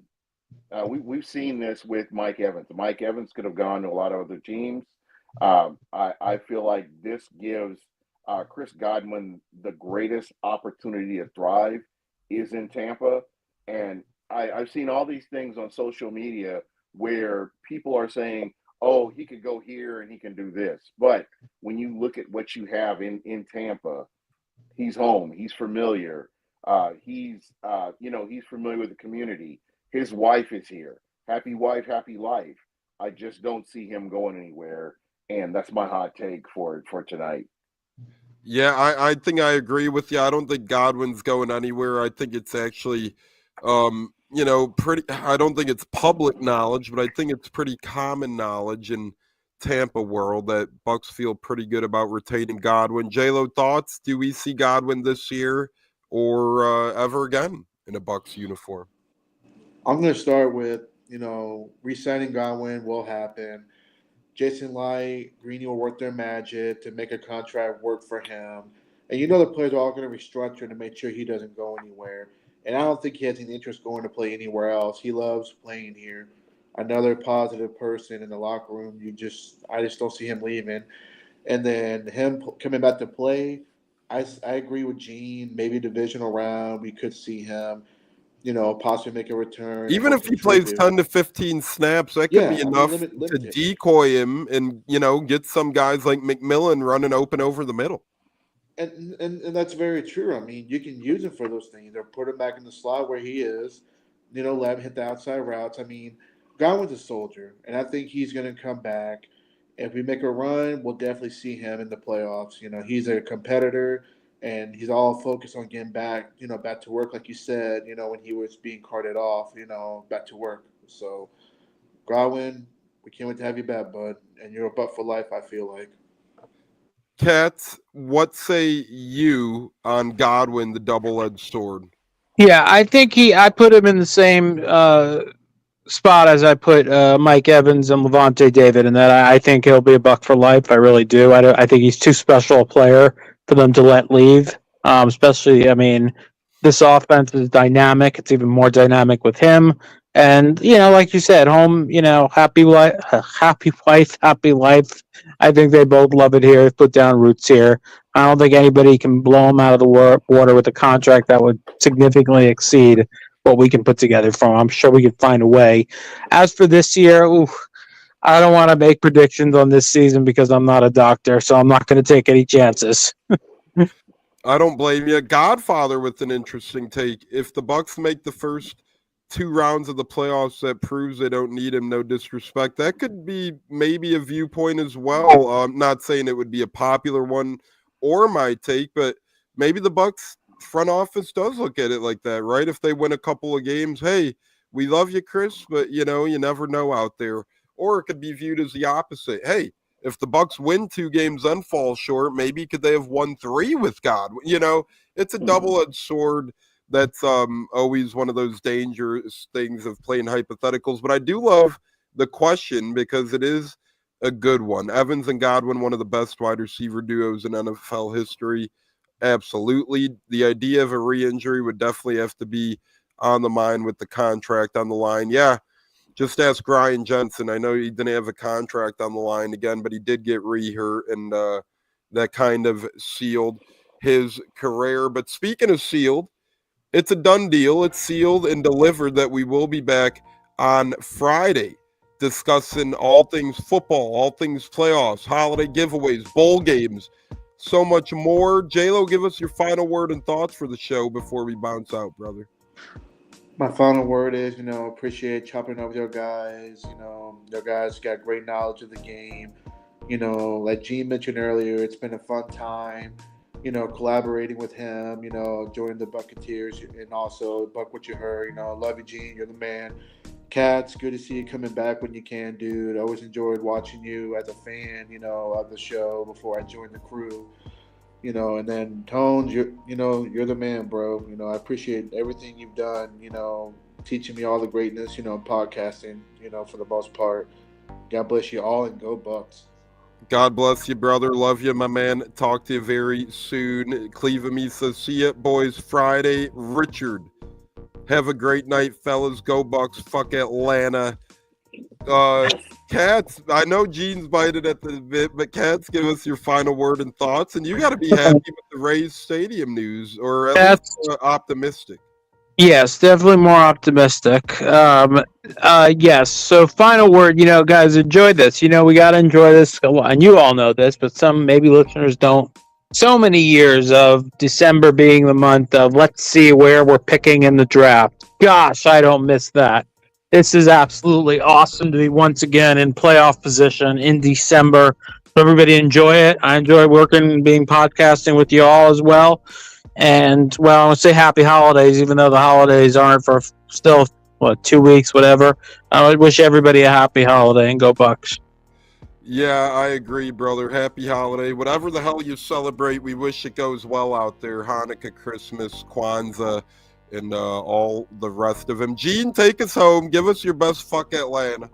We've seen this with Mike Evans. Mike Evans could have gone to a lot of other teams. I feel like this gives Chris Godwin the greatest opportunity to thrive is in Tampa. And I've seen all these things on social media where people are saying, oh, he could go here and he can do this. But when you look at what you have in Tampa, he's home. He's familiar. He's familiar with the community. His wife is here. Happy wife, happy life. I just don't see him going anywhere. And that's my hot take for tonight. Yeah, I think I agree with you. I don't think Godwin's going anywhere. I think it's actually pretty. I don't think it's public knowledge, but I think it's pretty common knowledge in Tampa world that Bucs feel pretty good about retaining Godwin. J-Lo, thoughts? Do we see Godwin this year or ever again in a Bucs uniform? I'm going to start with, re-signing Godwin will happen. Jason Light, Greeny will work their magic to make a contract work for him. And the players are all going to restructure to make sure he doesn't go anywhere. And I don't think he has any interest going to play anywhere else. He loves playing here. Another positive person in the locker room. I just don't see him leaving. And then him coming back to play, I agree with Gene. Maybe divisional round, we could see him, possibly make a return. Even if he plays 10 to 15 snaps, that could be enough to decoy him and, get some guys like McMillan running open over the middle. And that's very true. I mean, you can use him for those things or put him back in the slot where he is, let him hit the outside routes. I mean, Godwin's a soldier, and I think he's going to come back. If we make a run, we'll definitely see him in the playoffs. He's a competitor, and he's all focused on getting back, back to work, like you said, when he was being carted off, back to work. So, Godwin, we can't wait to have you back, bud. And you're a Buck for life, I feel like. Cats, what say you on Godwin, the double-edged sword? Yeah, I think I put him in the same spot as I put Mike Evans and Levante David, and that I think he'll be a Buck for life. I really do. I think he's too special a player for them to let leave. Especially, I mean, this offense is dynamic. It's even more dynamic with him. And, like you said, home, happy wife, happy life. I think they both love it here, put down roots here. I don't think anybody can blow them out of the water with a contract that would significantly exceed what we can put together for them. I'm sure we can find a way. As for this year, I don't want to make predictions on this season because I'm not a doctor, so I'm not going to take any chances. I don't blame you. Godfather with an interesting take. If the Bucs make the first 2 rounds of the playoffs, that proves they don't need him, no disrespect. That could be maybe a viewpoint as well. I'm not saying it would be a popular one or my take, but maybe the Bucs front office does look at it like that, right? If they win a couple of games, hey, we love you, Chris, but you never know out there. Or it could be viewed as the opposite. Hey, if the Bucs win 2 games and fall short, maybe could they have won 3 with Godwin? It's a double-edged sword. That's always one of those dangerous things of playing hypotheticals. But I do love the question because it is a good one. Evans and Godwin, one of the best wide receiver duos in NFL history. Absolutely. The idea of a re-injury would definitely have to be on the mind with the contract on the line. Yeah, just ask Ryan Jensen. I know he didn't have a contract on the line again, but he did get re-hurt, and that kind of sealed his career. But speaking of sealed, it's a done deal. It's sealed and delivered that we will be back on Friday discussing all things football, all things playoffs, holiday giveaways, bowl games, so much more. J-Lo, give us your final word and thoughts for the show before we bounce out, brother. My final word is, appreciate chopping up with your guys. Your guys got great knowledge of the game. Like Gene mentioned earlier, it's been a fun time. Collaborating with him, joining the Buccateers, and also Buck what you heard, love you, Gene, you're the man. Cats, good to see you coming back when you can, dude. I always enjoyed watching you as a fan, of the show before I joined the crew, and then Tones, you're the man, bro. I appreciate everything you've done, teaching me all the greatness, podcasting, for the most part. God bless you all and go Bucks. God bless you, brother. Love you, my man. Talk to you very soon. Cleveland says, see ya, boys, Friday. Richard, have a great night, fellas. Go Bucks. Fuck Atlanta. Cats, I know Gene's bited at the bit, but Cats, give us your final word and thoughts. And you got to be happy with the Rays Stadium news, or at least optimistic. Yes, definitely more optimistic. Yes. So final word, guys, enjoy this. We got to enjoy this. And you all know this, but some maybe listeners don't. So many years of December being the month of let's see where we're picking in the draft. Gosh, I don't miss that. This is absolutely awesome to be once again in playoff position in December. So everybody enjoy it. I enjoy working and being podcasting with you all as well. And, well, I want to say happy holidays, even though the holidays aren't for still 2 weeks, whatever. I wish everybody a happy holiday and go Bucs. Yeah, I agree, brother. Happy holiday. Whatever the hell you celebrate, we wish it goes well out there. Hanukkah, Christmas, Kwanzaa, and all the rest of them. Gene, take us home. Give us your best fuck Atlanta.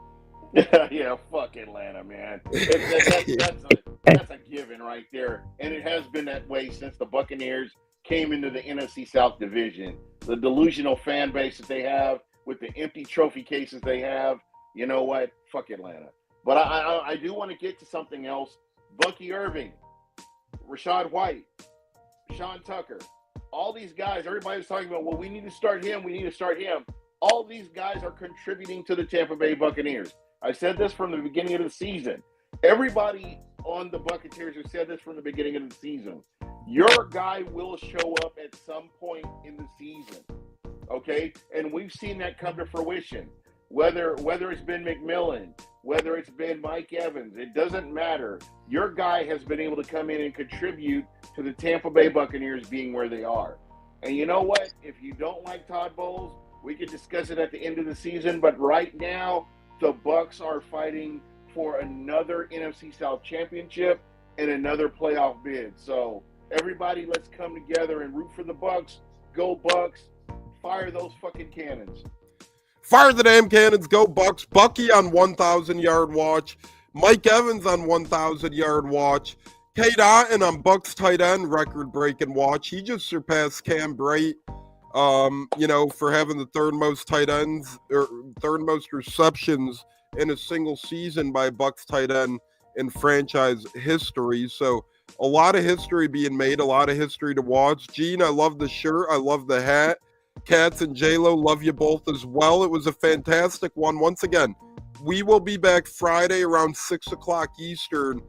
Yeah, fuck Atlanta, man. That's a given right there. And it has been that way since the Buccaneers came into the NFC South division. The delusional fan base that they have with the empty trophy cases they have, you know what? Fuck Atlanta. But I do want to get to something else. Bucky Irving, Rashad White, Sean Tucker, all these guys, everybody's talking about, well, we need to start him. All these guys are contributing to the Tampa Bay Buccaneers. I said this from the beginning of the season. Everybody on the Buccateers has said this from the beginning of the season. Your guy will show up at some point in the season, okay? And we've seen that come to fruition. Whether it's been McMillan, whether it's been Mike Evans, it doesn't matter. Your guy has been able to come in and contribute to the Tampa Bay Buccaneers being where they are. And you know what? If you don't like Todd Bowles, we can discuss it at the end of the season. But right now, the Bucs are fighting for another NFC South championship and another playoff bid. So everybody, let's come together and root for the Bucs. Go Bucs! Fire those fucking cannons. Fire the damn cannons, go Bucs. Bucky on 1,000-yard watch. Mike Evans on 1,000-yard watch. Kate Otten on Bucs tight end record-breaking watch. He just surpassed Cam Bright, for having the third most tight ends or third most receptions in a single season by Bucs tight end in franchise history. So a lot of history being made, a lot of history to watch. Gene, I love the shirt. I love the hat. Cats and J-Lo, love you both as well. It was a fantastic one. Once again, we will be back Friday around 6 o'clock Eastern.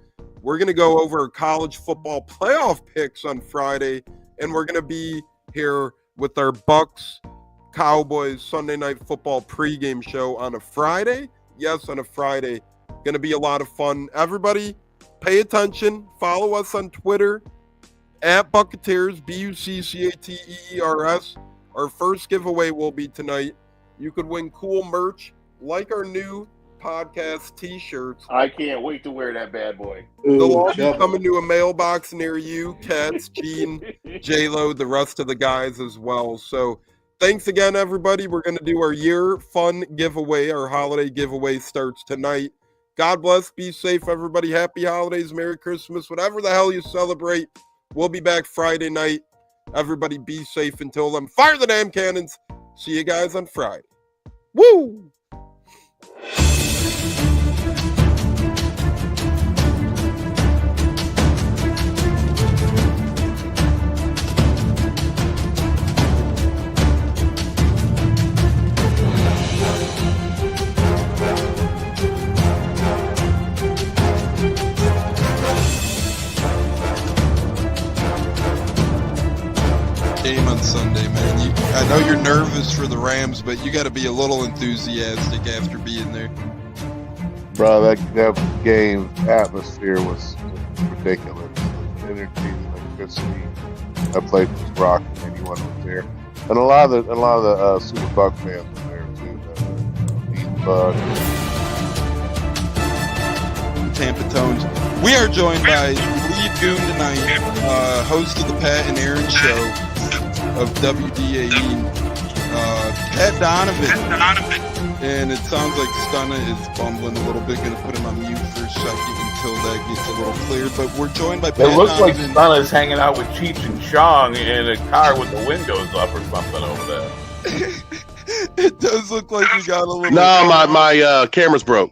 We're going to go over college football playoff picks on Friday, and we're going to be here with our Bucs Cowboys Sunday Night Football pregame show on a Friday. Yes, on a Friday. Going to be a lot of fun. Everybody, pay attention. Follow us on Twitter, at Buccateers, BUCCATEERS. Our first giveaway will be tonight. You could win cool merch like our new podcast t-shirts. I can't wait to wear that bad boy. They'll all be coming to a mailbox near you, Cats, Gene, J-Lo, the rest of the guys as well. So thanks again, everybody. We're going to do our year fun giveaway. Our holiday giveaway starts tonight. God bless. Be safe, everybody. Happy holidays. Merry Christmas. Whatever the hell you celebrate. We'll be back Friday night. Everybody be safe until then. Fire the damn cannons. See you guys on Friday. Woo! Game on Sunday, man. I know you're nervous for the Rams, but you got to be a little enthusiastic after being there. Bro, that game atmosphere was ridiculous. The energy, the electricity. That place was rocking. Anyone was there, and a lot of the Super Buck fans were there too. Tampa Tones. We are joined by lead goon tonight, host of the Pat and Aaron show of WDAE, Pat Donovan. And it sounds like Stunna is bumbling a little bit. Going to put him on mute for a second until that gets a little clear. But we're joined by Pat It looks like Donovan. Stunna's hanging out with Cheech and Chong in a car with the windows up or something over there. It does look like you got a little... No, my camera's broke.